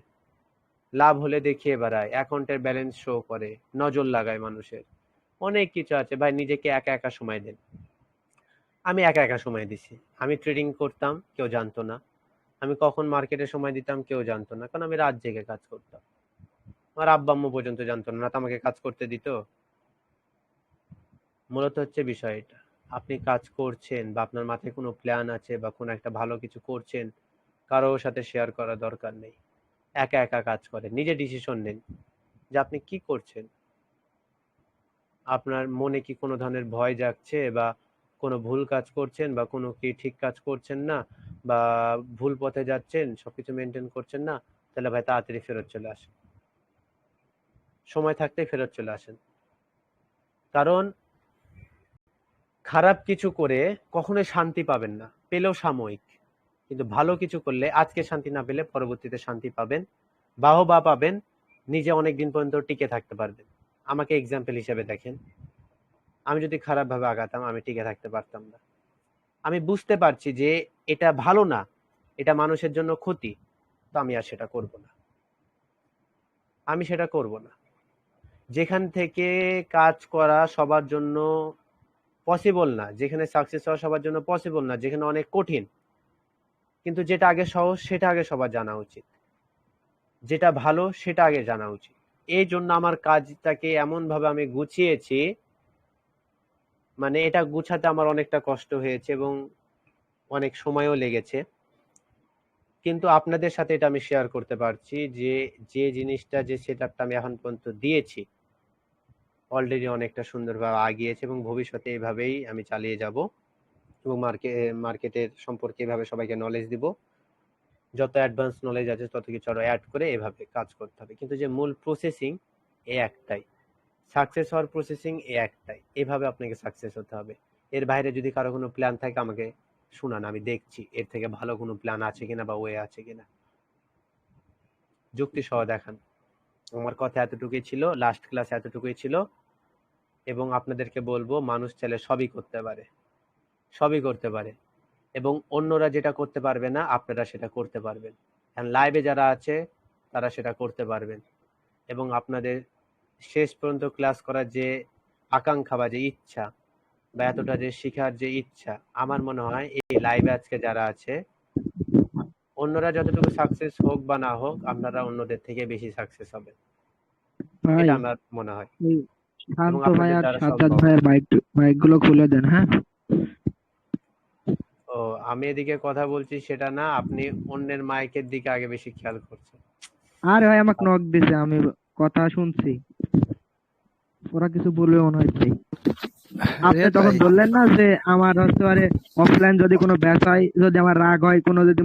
লাভ হলে দেখিয়ে বেড়ায়, অ্যাকাউন্টের ব্যালেন্স শো করে, নজর লাগায় মানুষের। অনেক কিছু আছে ভাই, নিজেকে একা একা সময় দেন। আমি একা একা সময় দিছি। আমি ট্রেডিং করতাম, কেউ জানতো না। আমি কখন মার্কেটে সময় দিতাম কেউ জানতো না, কারণ আমি রাত জেগে কাজ করতাম। আমার আব্বা আম্মু পর্যন্ত জানতো না, না তো আমাকে কাজ করতে দিত। মূলত হচ্ছে বিষয় এটা, আপনি কাজ করছেন বা আপনার মাথায় কোনো প্ল্যান আছে বা কোনো একটা ভালো কিছু করছেন, কারোর সাথে শেয়ার করার দরকার নেই। একা একা কাজ করেন, নিজে ডিসিশন নেন যে আপনি কি করছেন। আপনার মনে কি কোনো ধরনের ভয় জাগছে, বা কোনো ভুল কাজ করছেন, বা কোনো কি ঠিক কাজ করছেন না, বা ভুল পথে যাচ্ছেন, সবকিছু মেনটেন করছেন না, তাহলে ভাই তাড়াতাড়ি ফেরত চলে আসেন, সময় থাকতেই ফেরত চলে আসেন। কারণ খারাপ কিছু করে কখনোই শান্তি পাবেন না, পেলেও সাময়িক। কিন্তু ভালো কিছু করলে আজকে শান্তি না পেলে পরবর্তীতে শান্তি পাবেন, বাহবা পাবেন, নিজে অনেক দিন পর্যন্ত টিকে থাকতে পারবেন। আমাকে এক্সাম্পল হিসেবে দেখেন, আমি যদি খারাপভাবে আগাতাম আমি টিকে থাকতে পারতাম না। আমি বুঝতে পারছি যে এটা ভালো না, এটা মানুষের জন্য ক্ষতি, তো আমি আর সেটা করব না, আমি সেটা করব না। যেখান থেকে কাজ করা সবার জন্য পসিবল না, যেখানে সাকসেস হওয়া সবার জন্য পসিবল না, যেখানে অনেক কঠিন, কিন্তু যেটা আগে সহজ সেটা আগে সবার জানা উচিত, যেটা ভালো সেটা আগে জানা উচিত। এই জন্য আমার কাজটাকে এমন ভাবে আমি গুছিয়েছি, মানে এটা গুছাতে আমার অনেকটা কষ্ট হয়েছে এবং অনেক সময়ও লেগেছে, কিন্তু আপনাদের সাথে এটা আমি শেয়ার করতে পারছি যে যে জিনিসটা, যে সেটআপটা আমি এখন পর্যন্ত দিয়েছি অলরেডি অনেকটা সুন্দরভাবে আগিয়েছে, এবং ভবিষ্যতে এইভাবেই আমি চালিয়ে যাব, এবং মার্কেটের সম্পর্কে এভাবে সবাইকে নলেজ দিব। যত অ্যাডভান্স নলেজ আছে তত কিছু আরো অ্যাড করে এভাবে কাজ করতে হবে, কিন্তু যে মূল প্রসেসিং এই একটাই। সাকসেস হওয়ার প্রসেসিং এই একটাই। এভাবে আপনাকে সাকসেস হতে হবে। এর বাইরে যদি কারো কোনো প্ল্যান থাকে আমাকে শুনান, আমি দেখছি এর থেকে ভালো কোনো প্ল্যান আছে কিনা বা ওয়ে আছে কিনা। যুক্তি সহ দেখান। আমার কথা এতটুকুই ছিল, লাস্ট ক্লাস এতটুকুই ছিল, এবং আপনাদেরকে বলবো মানুষ চাইলে সবই করতে পারে, সবই করতে পারে, এবং অন্যরা যেটা করতে পারবে না আপনারা সেটা করতে পারবেন। লাইভে যারা আছে তারা সেটা করতে পারবেন, এবং আপনাদের শেষ পর্যন্ত ক্লাস করার যে আকাঙ্ক্ষা বা যে ইচ্ছা বা এতটা যে শেখার যে ইচ্ছা, আমার মনে হয় এই লাইভে আজকে যারা আছে অন্যরা যতটুকু সাকসেস হোক বা না হোক আপনারা অন্যদের থেকে বেশি সাকসেস হবেন,
ভাই
এটা আমার মনে হয়।
এই
এবং
শান্ত ভাই
আপনাদের
আর
দ্বারা
সাজ্জাদ
সম্ভব।
ভাইয়ের বাইক গুলো খুলে দেন, হ্যাঁ?
ও, আমি এদিকে কথা বলছি সেটা না, আপনি অন্যের মাইকের দিকে আগে বেশি খেয়াল করছেন।
আরে ভাই আমাকে নক দিছে, আমি কথা শুনছি, ওরা কিছু বলবে মনে হচ্ছে। আপনি
রিয়াদ
তখন
ভাই,
বললেন না যে আমার হচ্ছে আরে অফলাইন যদি কোনো ব্যাচ হয়, যদি আমার রাগ হয়, কোনো যদি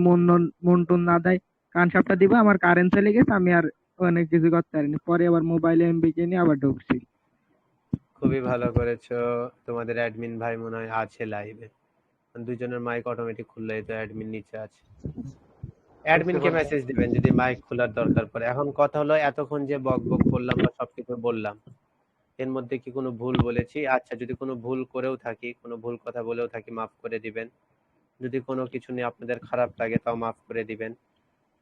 মন টন না দেয়, কান সাপটা দিবা, আমার কারেন্ট চলে গেছে, আমি আর অনেক কিছু করতে পারিনি, পরে আবার মোবাইলে এমবি কিনে আবার ঢুকছি।
খুবই ভালো করেছো। তোমাদের অ্যাডমিন ভাই মনে হয় আছে লাইভে, দুইজনের মাইক অটোমেটিক খুললেই তো অ্যাডমিন নিচে আছে।
দেখতে
অ্যাডমিনকে
পাচ্ছি।
মেসেজ দিবেন যদি মাইক খোলার দরকার পড়ে। এখন কথা হলো এতক্ষণ যে বক বক করলাম বা সবকিছু বললাম এর মধ্যে কি কোনো ভুল বলেছি? আচ্ছা, যদি কোনো ভুল করেও থাকি, কোনো ভুল কথা বলেও থাকি, মাফ করে দিবেন। যদি কোনো কিছু নিয়ে আপনাদের খারাপ লাগে তাও মাফ করে দিবেন।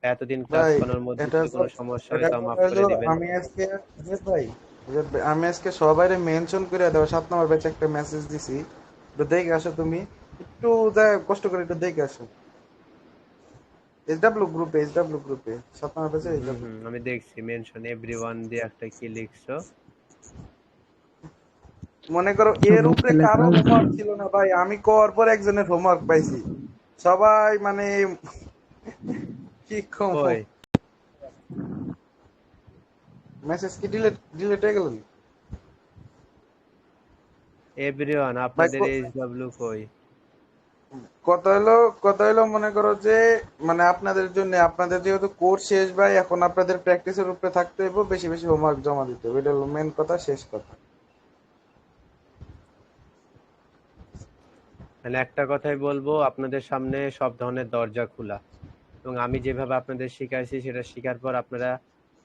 এতদিন ক্লাস
ভাই
করার মধ্যে
এটা
যদি কোনো সমস্যা হয় তাও মাফ
হলো
করে দিবেন।
আমি আজকে ভাই আমি আজকে সবাইরে মেনশন করে দেবো 7 নম্বর ব্যাচে একটা মেসেজ দিছি, একটু দেখে আসো তুমি, একটু কষ্ট করে একটু দেখে আসো। এসডব্লিউ গ্রুপে 7 নম্বর ব্যাচে এসডব্লিউ।
আমি দেখছি মেনশন এভরিওয়ান দিয়ে একটা কি লিখছো।
মনে করো
সব
এর উপরে
ছেলে
কারো
কাজ।
হোমওয়ার্ক ছিল না ভাই, আমি করার পর একজনের হোমওয়ার্ক পাইছি। সবাই মানে কি কম
কই
মেসেজ কি ডিলেট হয়ে গেল?
এভরিওয়ান
ভাই
আপনাদের এইচডব্লিউ কই?
কথা হলো কথা হলো মনে করো যে মানে আপনাদের জন্য, আপনাদের যেহেতু কোর্স শেষ ভাই, এখন আপনাদের প্র্যাকটিসের উপরে থাকতে হবে, বেশি বেশি হোমওয়ার্ক জমা দিতে হবে, এটা হলো মেন কথা, শেষ কথা।
মানে একটা কথাই বলবো, আপনাদের সামনে সব ধরনের দরজা খোলা, এবং আমি যেভাবে আপনাদের শিখাইছি সেটা শিখার পর আপনারা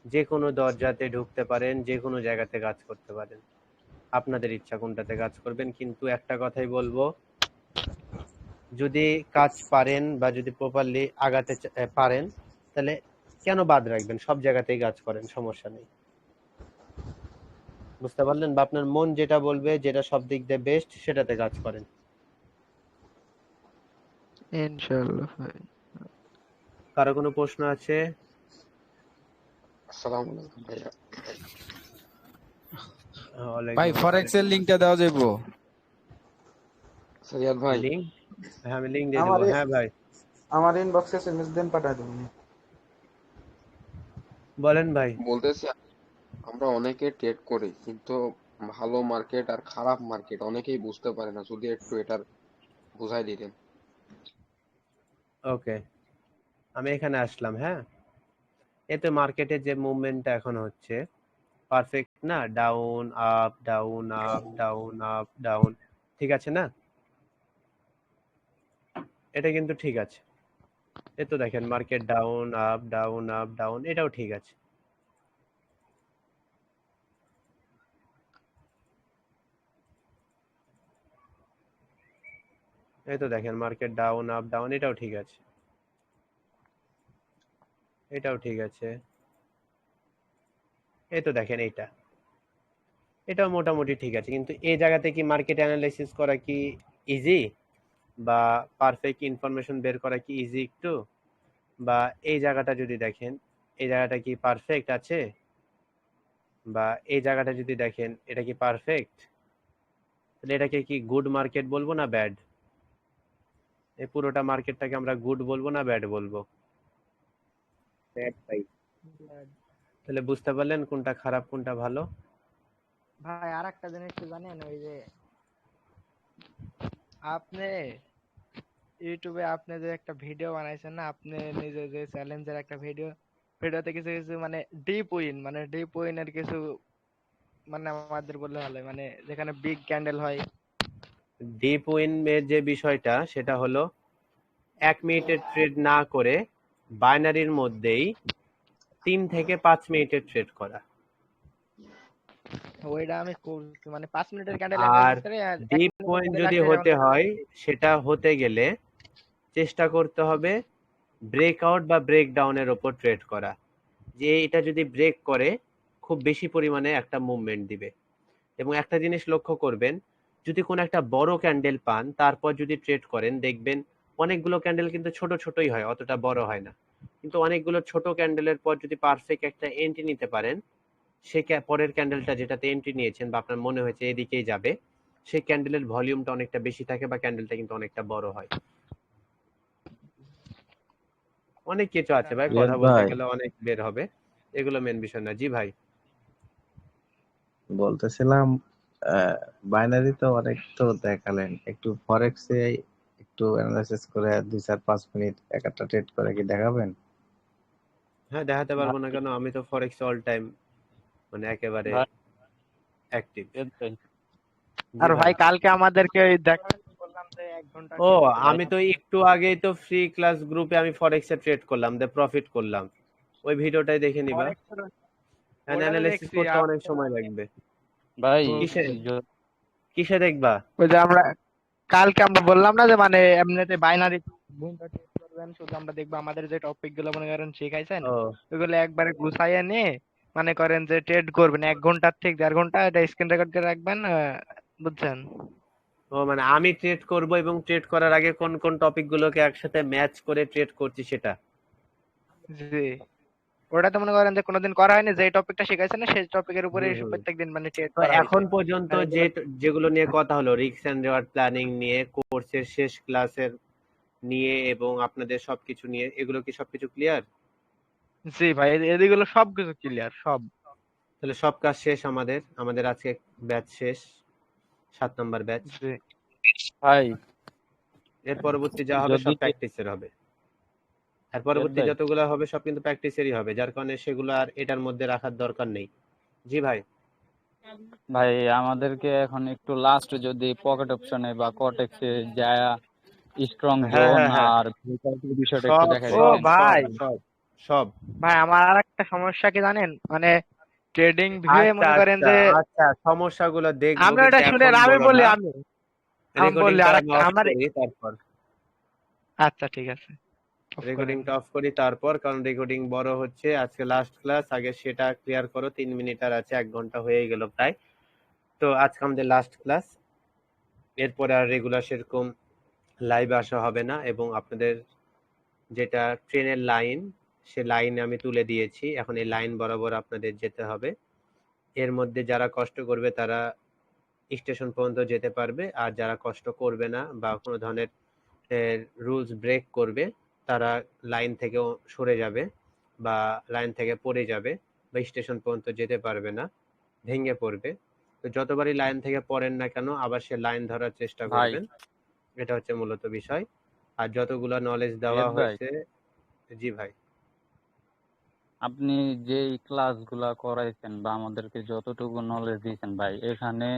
যে কোনো দরজাতে ঢুকতে পারেন, যে কোনো জায়গাতে কাজ করতে পারেন, আপনাদের ইচ্ছা কোনটাতে কাজ করবেন। কিন্তু একটা কথাই বলবো, যদি কাজ পারেন বা যদি প্রপারলি আগাতে পারেন, তাহলে কেন বাদ রাখবেন? সব জায়গাতেই কাজ করেন, সমস্যা নেই। বুঝতে পারলেন? বা আপনার মন যেটা বলবে, যেটা সব দিক দিয়ে বেস্ট, সেটাতে কাজ করেন।
ইনশাআল্লাহ ভাই।
কারো কোনো প্রশ্ন আছে?
আসসালামু আলাইকুম ভাইয়া।
ভাই
ওয়ালাইকুম
ফরেক্স এর
আসসালাম।
লিংকটা দেওয়া যাবো?
সৈয়দ ভাই,
লিঙ্ক? হ্যাঁ, আমি লিঙ্ক দিয়ে
আমার
দেবো। হ্যাঁ ভাই,
আমার ইনবক্সে এসএমএস দেন, পাঠায় দেবো।
বলেন ভাই।
বলতেছি আমরা অনেকে ট্রেড করি কিন্তু ভালো মার্কেট আর খারাপ মার্কেট অনেকেই বুঝতে পারে না, যদি একটু এটার বুঝাই দিতেন।
ওকে, আমি এখানে আসলাম। হ্যাঁ, এতে মার্কেটের যে মুভমেন্টটা এখন হচ্ছে পারফেক্ট না? Down up down up down up down, ঠিক আছে না? এটা কিন্তু ঠিক আছে। এই তো দেখেন market down up down up down, এটাও ঠিক আছে। এই তো দেখেন মার্কেট ডাউন আপ ডাউন, এটাও ঠিক আছে, এটাও ঠিক আছে। এই তো দেখেন এটাও মোটামুটি ঠিক আছে। কিন্তু এই জায়গাতে কি মার্কেট অ্যানালাইসিস করা কি ইজি, বা পারফেক্ট ইনফরমেশন বের করা কি ইজি একটু? বা এই জায়গাটা যদি দেখেন, এই জায়গাটা কি পারফেক্ট আছে? বা এই জায়গাটা যদি দেখেন, এটা কি পারফেক্ট? তাহলে এটাকে কি গুড মার্কেট বলবো না ব্যাড? এই পুরোটা মার্কেটটাকে আমরা গুড বলবো না ব্যাড বলবো? ব্যাড ভাই। তাহলে বুঝতে পারলেন কোনটা খারাপ কোনটা ভালো?
ভাই আর একটা জিনিস কি জানেন, ওই যে আপনি ইউটিউবে আপনি যে একটা ভিডিও বানাইছেন না, আপনি নিজে যে চ্যালেঞ্জের একটা ভিডিওতে কিছু কিছু মানে ডিপ উইন, মানে ডিপ উইনের কিছু
মানে আমাদের বললে ভালো হয়, মানে যেখানে বিগ ক্যান্ডেল হয়।
ডিপ উইন এর যে বিষয়টা সেটা হলো 1 মিনিটের ট্রেড না করে বাইনারির মধ্যেই 3 থেকে 5 মিনিটের ট্রেড করা।
ওইটা আমি করছি, মানে 5 মিনিটের ক্যান্ডেল
আর
অ্যানালাইসিস করে আর 1
ডিপ
মিনিটের
পয়েন্ট
ক্যান্ডেল
যদি
আসলে
হতে হয় সেটা হতে গেলে চেষ্টা করতে হবে ব্রেকআউট বা ব্রেকডাউনের ওপর ট্রেড করা, যে এটা যদি ব্রেক করে খুব বেশি পরিমাণে একটা মুভমেন্ট দিবে। এবং একটা জিনিস লক্ষ্য করবেন, যদি কোনো একটা বড় ক্যান্ডেল পান তারপর যদি ট্রেড করেন দেখবেন অনেকগুলো ক্যান্ডেল কিন্তু ছোট ছোটই হয়, অতটা বড় হয় না। কিন্তু অনেকগুলো ছোট ক্যান্ডেলের পর যদি পারফেক্ট একটা এন্ট্রি নিতে পারেন, সে পরের ক্যান্ডেলটা যেটাতে এন্ট্রি নিয়েছেন বা আপনার মনে হয়েছে এদিকেই যাবে, সেই ক্যান্ডেলের ভলিউমটা অনেকটা বেশি থাকে বা ক্যান্ডেলটা কিন্তু অনেকটা বড় হয়। অনেক কিছু আছে ভাই,
রিয়াদ
কথা বলতে
ভাই
গেলে অনেক বের হবে, এগুলো মেন বিষয় না। জি ভাই।
বলতেছিলাম, বাইনারি তো অনেক তো দেখালেন, একটু ফরেক্সে একটু অ্যানালাইসিস করে 2-4-5 মিনিট এক একটা ট্রেড করে কি দেখাবেন?
হ্যাঁ, দেখাতে পারবো না কেন, আমি তো ফরেক্স অল টাইম মানে একেবারে
ভাই
অ্যাক্টিভ।
রিয়াদ ভাই,
জি
আর
ভাই।
ভাই কালকে আমাদেরকে ওই বললাম যে 1 ঘন্টা
ও,
ট্রেড করতে।
আমি তো একটু আগেই তো ফ্রি ক্লাস গ্রুপে আমি ফরেক্সে ট্রেড করলাম, দে প্রফিট করলাম, ওই ভিডিওটাই দেখে নিবা।
ফরেক্সের ওটা তো
অ্যানালিসিস
দেখছি।
করতে অনেক সময় লাগবে।
ভাই
কিসে
য-
কিসে দেখবা?
ওই যে আমরা কালকে আমরা বললাম না যে মানে এমনিতে বাইনারি বুইন্ডো ট্রেড করবেন, শুধু আমরা দেখবো আমাদের যে টপিক গুলো মনে করেন শিখাইছেন
ও
ওইগুলো একবারে গুছাইয়ে নিয়ে মনে করেন যে ট্রেড করবেন 1 ঘন্টার থেকে 1.5 ঘন্টা, এটা স্ক্রিন রেকর্ড করে রাখবেন, বুঝছেন?
ও মানে আমি ট্রেড করব এবং ট্রেড করার আগে কোন কোন টপিক গুলোকে একসাথে ম্যাচ করে ট্রেড করছি সেটা।
জি, ওটা তো মনে করেন যে কোনোদিন করা হয়নি, যে টপিকটা শিখাইছেন না সেই টপিকের উপরে
হুম হুম।
প্রত্যেকদিন মানে ট্রেড
তো
করা
এখন
হয়েছে।
পর্যন্ত
আর এগুলো
যেগুলো নিয়ে কথা হলো, রিস্ক এন্ড রিওয়ার্ড প্ল্যানিং নিয়ে, কোর্সের শেষ ক্লাসের নিয়ে এবং আপনাদের সবকিছু নিয়ে, এগুলো কি সবকিছু ক্লিয়ার?
জি ভাই, এদিকগুলো সবকিছু ক্লিয়ার সব।
তাহলে সব কাজ শেষ, আমাদের আজকে ব্যাচ শেষ, 7 নম্বর ব্যাচ।
জি
ভাই
এর পরবর্তী যা হবে
যদি
সব প্র্যাকটিসের হবে। এর পরবর্তী
ভাই
যতগুলো হবে সব কিন্তু প্র্যাকটিসেরই হবে, যার কারণে সেগুলো আর এটার মধ্যে রাখার দরকার নেই। জি ভাই।
ভাই আমাদেরকে এখন একটু লাস্ট যদি পকেট অপশনে বা কটেক্সে যায় স্ট্রং
হ্যাঁ
জোন
হ্যাঁ হ্যাঁ,
আর ব্রেকআউটের বিষয়টা একটু
সব
দেখাই
ও
সব
দিতেন।
সব
ভাই,
সব সব।
ভাই আমার আর একটা সমস্যা কি জানেন, মানে ট্রেডিং ভিউয়ে
আচ্ছা
মনে করেন
আচ্ছা
যে
আচ্ছা, সমস্যাগুলো দেখবো
আমরা
কিন্তু
এটা শুনে
এখন
আমি
বলো
বলি
না,
আমি আমি বললি
রেকর্ডিংটা
আর
আমি
একটা
অফ
আমার।
করি তারপর।
আচ্ছা ঠিক আছে, অফ করেন।
রেকর্ডিংটা অফ করি তারপর, কারণ রেকর্ডিং বড় হচ্ছে। আজকে লাস্ট ক্লাস, আগে সেটা ক্লিয়ার করো। 3 মিনিট আর আছে, 1 ঘন্টা হয়ে গেল প্রায়। তো আজকে আমাদের লাস্ট ক্লাস, এরপরে আর রেগুলার সেরকম লাইভে আসা হবে না। এবং আপনাদের যেটা ট্রেনের লাইন, সে লাইন আমি তুলে দিয়েছি, এখন এই লাইন বরাবর আপনাদের যেতে হবে। এর মধ্যে যারা কষ্ট করবে তারা স্টেশন পর্যন্ত যেতে পারবে, আর যারা কষ্ট করবে না বা কোনো ধরনের রুলস ব্রেক করবে তারা লাইন থেকে সরে যাবে বা লাইন থেকে পড়ে যাবে বা স্টেশন পর্যন্ত যেতে পারবে না, ভেঙে পড়বে। তো যতবারই লাইন থেকে পড়েন না কেন আবার সে লাইন ধরার চেষ্টা
ভাই
করবেন, এটা হচ্ছে মূলত বিষয়। আর যতগুলো নলেজ দেওয়া
রিয়াদ ভাই,
হয়েছে। জি ভাই।
আপনি যেই ক্লাসগুলা করাইছেন বা আমাদেরকে যতটুকু নলেজ দিয়েছেন ভাই, এখানে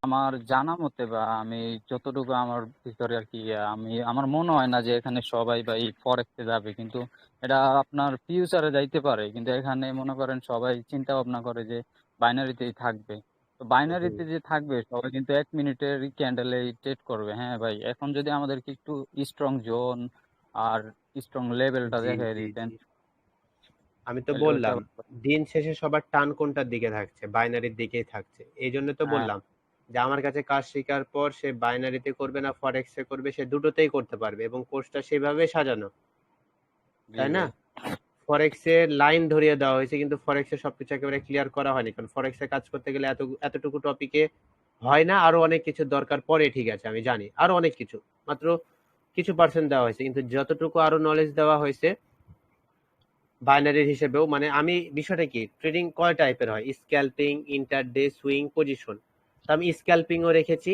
আমার জানা মতে বা আমি যতটুকু আমার ভিতরে আর কি, আমি আমার মনে হয় না যে এখানে সবাই ভাই ফরেক্সে যাবে, কিন্তু এটা আপনার ফিউচারে যাইতে পারে। কিন্তু এখানে মনে করেন সবাই চিন্তা ভাবনা করে যে বাইনারিতেই থাকবে। তো
হুম,
বাইনারিতে যে থাকবে সবাই কিন্তু 1 মিনিটের ক্যান্ডেলে ট্রেড করবে। হ্যাঁ ভাই, এখন যদি আমাদেরকে একটু স্ট্রং জোন আর স্ট্রং লেভেলটা
জি
দেখাই
জি
দিতেন
জি। আমি তো
তাহলে হইতে
বললাম,
পারতো।
দিন শেষে সবার টান কোনটার দিকে থাকছে, বাইনারির দিকেই থাকছে। এই জন্য তো
হ্যাঁ
বললাম যে আমার কাছে কাজ শেখার পর সে বাইনারিতে করবে না ফরেক্সে করবে, সে দুটোতেই করতে পারবে এবং কোর্সটা সেভাবে সাজানো,
জি
তাই না?
ভাই।
ফরেক্সে লাইন ধরিয়ে দেওয়া হয়েছে কিন্তু ফরেক্সে সবকিছু একেবারে ক্লিয়ার করা হয়নি, কারণ ফরেক্সে কাজ করতে গেলে এতটুকু টপিকে হয় না, আরো অনেক কিছু দরকার পড়ে। ঠিক আছে, আমি জানি আরো অনেক কিছু, মাত্র কিছু পার্সেন্ট দেওয়া হয়েছে, কিন্তু যতটুকু আরো নলেজ দেওয়া হয়েছে বাইনারির হিসেবেও, মানে আমি বিষয়টা কি, ট্রেডিং কয় টাইপের হয়, স্ক্যাল্পিং, ইন্টারডে, সুইং, পজিশন। তো আমি স্ক্যাল্পিংও রেখেছি,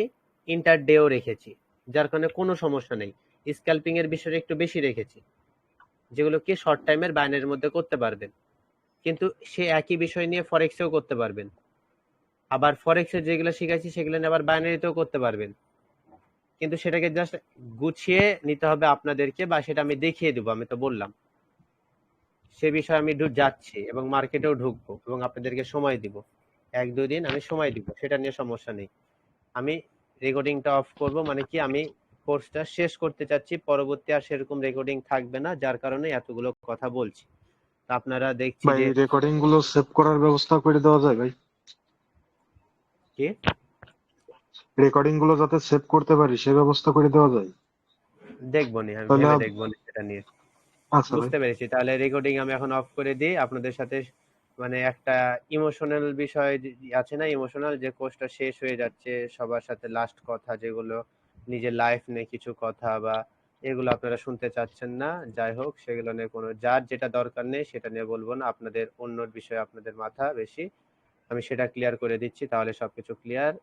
ইন্টারডেও রেখেছি, যার কারণে কোনো সমস্যা নেই। স্ক্যাল্পিং এর বিষয়টা একটু বেশি রেখেছি, যেগুলো কি শর্ট টাইমের বাইনারির মধ্যে করতে পারবেন, কিন্তু সে একই বিষয় নিয়ে ফরেক্সেও করতে পারবেন। আবার ফরেক্সের যেগুলো শিখাইছি সেগুলো নিয়ে আবার বাইনারিতেও করতে পারবেন, কিন্তু সেটাকে জাস্ট গুছিয়ে নিতে হবে আপনাদেরকে, বা সেটা আমি দেখিয়ে দেবো। আমি তো বললাম সে বিষয়ে আমি যাচ্ছি এবং মার্কেটেও ঢুকবো এবং আপনাদেরকে সময় দিব, 1-2 দিন আমি সময় দিব, সেটা নিয়ে সমস্যা নেই। আমি রেকর্ডিংটা অফ করব, মানে কি আমি কোর্সটা শেষ করতে চাচ্ছি, পরবর্তী আর সেরকম রেকর্ডিং থাকবে না, যার কারণে এতগুলো কথা বলছি। তা আপনারা দেখছি
ভাই
যে
রেকর্ডিং গুলো সেভ করার ব্যবস্থা করে দেওয়া যায় ভাই?
কি
রেকর্ডিং গুলো যাতে সেভ করতে পারি সে ব্যবস্থা করে দেওয়া যায়?
দেখবো নি, আমি
তাহলে
ভেবে দেখবো নি সেটা নিয়ে।
আচ্ছা ভাই।
বুঝতে পেরেছি, তাহলে রেকর্ডিং আমি এখন অফ করে দিই আপনাদের সাথে। মানে একটা ইমোশনাল বিষয় আছে না, ইমোশনাল, যে কোর্সটা শেষ হয়ে যাচ্ছে, সবার সাথে লাস্ট কথা যেগুলো নিজের লাইফ নিয়ে কিছু কথা বা এগুলো আপনারা শুনতে চাচ্ছেন না, যাই হোক সেগুলো নিয়ে কোনো, যার যেটা দরকার নেই সেটা নিয়ে বলবো না। আপনাদের অন্য বিষয়ে আপনাদের মাথা বেশি, আমি সেটা ক্লিয়ার করে দিচ্ছি, তাহলে সবকিছু ক্লিয়ার।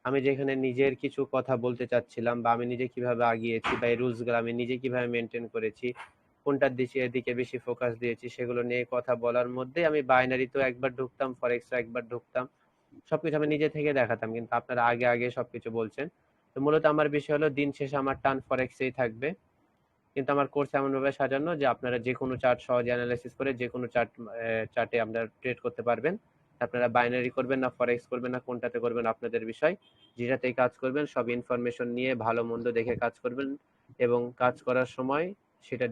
আমি যেখানে নিজের কিছু কথা বলতে চাচ্ছিলাম, বা আমি নিজে কিভাবে আগিয়েছি, বা এই রুলসগুলো আমি নিজে কিভাবে মেনটেন করেছি, কোনটার দিকে বেশি ফোকাস দিয়েছি, সেগুলো নিয়ে কথা বলার মধ্যে আমি বাইনারিতেও একবার ঢুকতাম, ফরেক্সও একবার ঢুকতাম, সবকিছু আমি নিজে থেকে দেখাতাম, কিন্তু আপনারা আগে আগে সবকিছু বলছেন। তো মূলত আমার বিষয় হলো দিন শেষে আমার টান ফরেক্সেই থাকবে, কিন্তু আমার কোর্স এমন ভাবে সাজানো যে আপনারা যে কোনো চার্ট সহজে অ্যানালাইসিস করে যে কোনো চার্টে আপনারা ট্রেড করতে পারবেন। আপনারা বাইনারি করবেন না ফরেক্স করবেন না কোনটাতে করবেন আপনাদের বিষয়, যেটাতেই কাজ করবেন সব ইনফরমেশন নিয়ে ভালো মন্দ দেখে কাজ করবেন, এবং কাজ করার সময় সেটা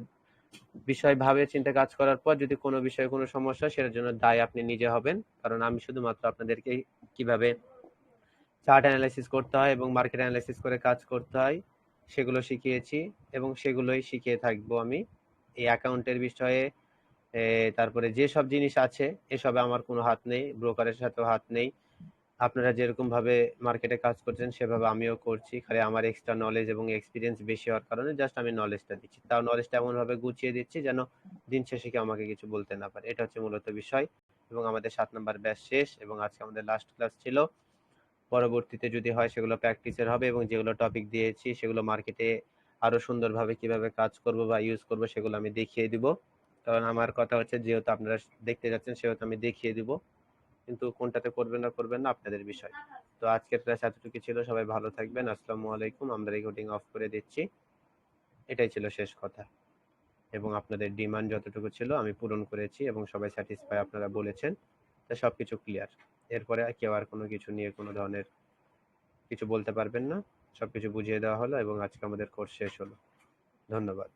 বিষয় ভাবে চিন্তে কাজ করার পর যদি কোনো বিষয়ে কোনো সমস্যা, সেটার জন্য দায় আপনি নিজে হবেন, কারণ আমি শুধুমাত্র আপনাদেরকে কিভাবে চার্ট অ্যানালাইসিস করতে হয় এবং মার্কেট অ্যানালাইসিস করে কাজ করতে হয় সেগুলো শিখিয়েছি, এবং সেগুলোই শিখিয়ে থাকবো আমি। এই অ্যাকাউন্টের বিষয়ে তারপরে যেসব জিনিস আছে এসবে আমার কোনো হাত নেই, ব্রোকারের সাথেও হাত নেই। আপনারা যেরকম ভাবে মার্কেটে কাজ করছেন সেভাবে আমিও করছি, খালি আমার এক্সট্রা নলেজ এবং এক্সপিরিয়েন্স বেশি হওয়ার কারণে জাস্ট আমি নলেজটা দিচ্ছি, তাও নলেজটা এমন ভাবে গুছিয়ে দিচ্ছি যেন দিন শেষে কেউ আমাকে কিছু বলতে না পারে। এটা হচ্ছে মূলত বিষয়। এবং আমাদের 7 নাম্বার ব্যাচ শেষ এবং আজকে আমাদের লাস্ট ক্লাস ছিল। পরবর্তীতে যদি হয় সেগুলো প্র্যাকটিসের হবে, এবং যেগুলো টপিক দিয়েছি সেগুলো মার্কেটে আরো সুন্দরভাবে কিভাবে কাজ করব বা ইউজ করব সেগুলো আমি দেখিয়ে দিব। কারণ আমার কথা হচ্ছে যেহেতু আপনারা দেখতে যাচ্ছেন সেহেতু আমি দেখিয়ে দিব, কিন্তু কোনটাতে করবেন না করবেন না আপনাদের বিষয়। তো আজকের ক্লাস এতটুকু ছিল, সবাই ভালো থাকবেন, আসসালামু আলাইকুম। আমরা রেকর্ডিং অফ করে দিচ্ছি, এটাই ছিল শেষ কথা। এবং আপনাদের ডিমান্ড যতটুকু ছিল আমি পূরণ করেছি এবং সবাই স্যাটিসফাই আপনারা বলেছেন, তো সবকিছু ক্লিয়ার। এরপরে কেউ আর কোনো কিছু নিয়ে কোনো ধরনের কিছু বলতে পারবেন না, সবকিছু বুঝিয়ে দেওয়া হলো এবং আজকে আমাদের কোর্স শেষ হলো। ধন্যবাদ।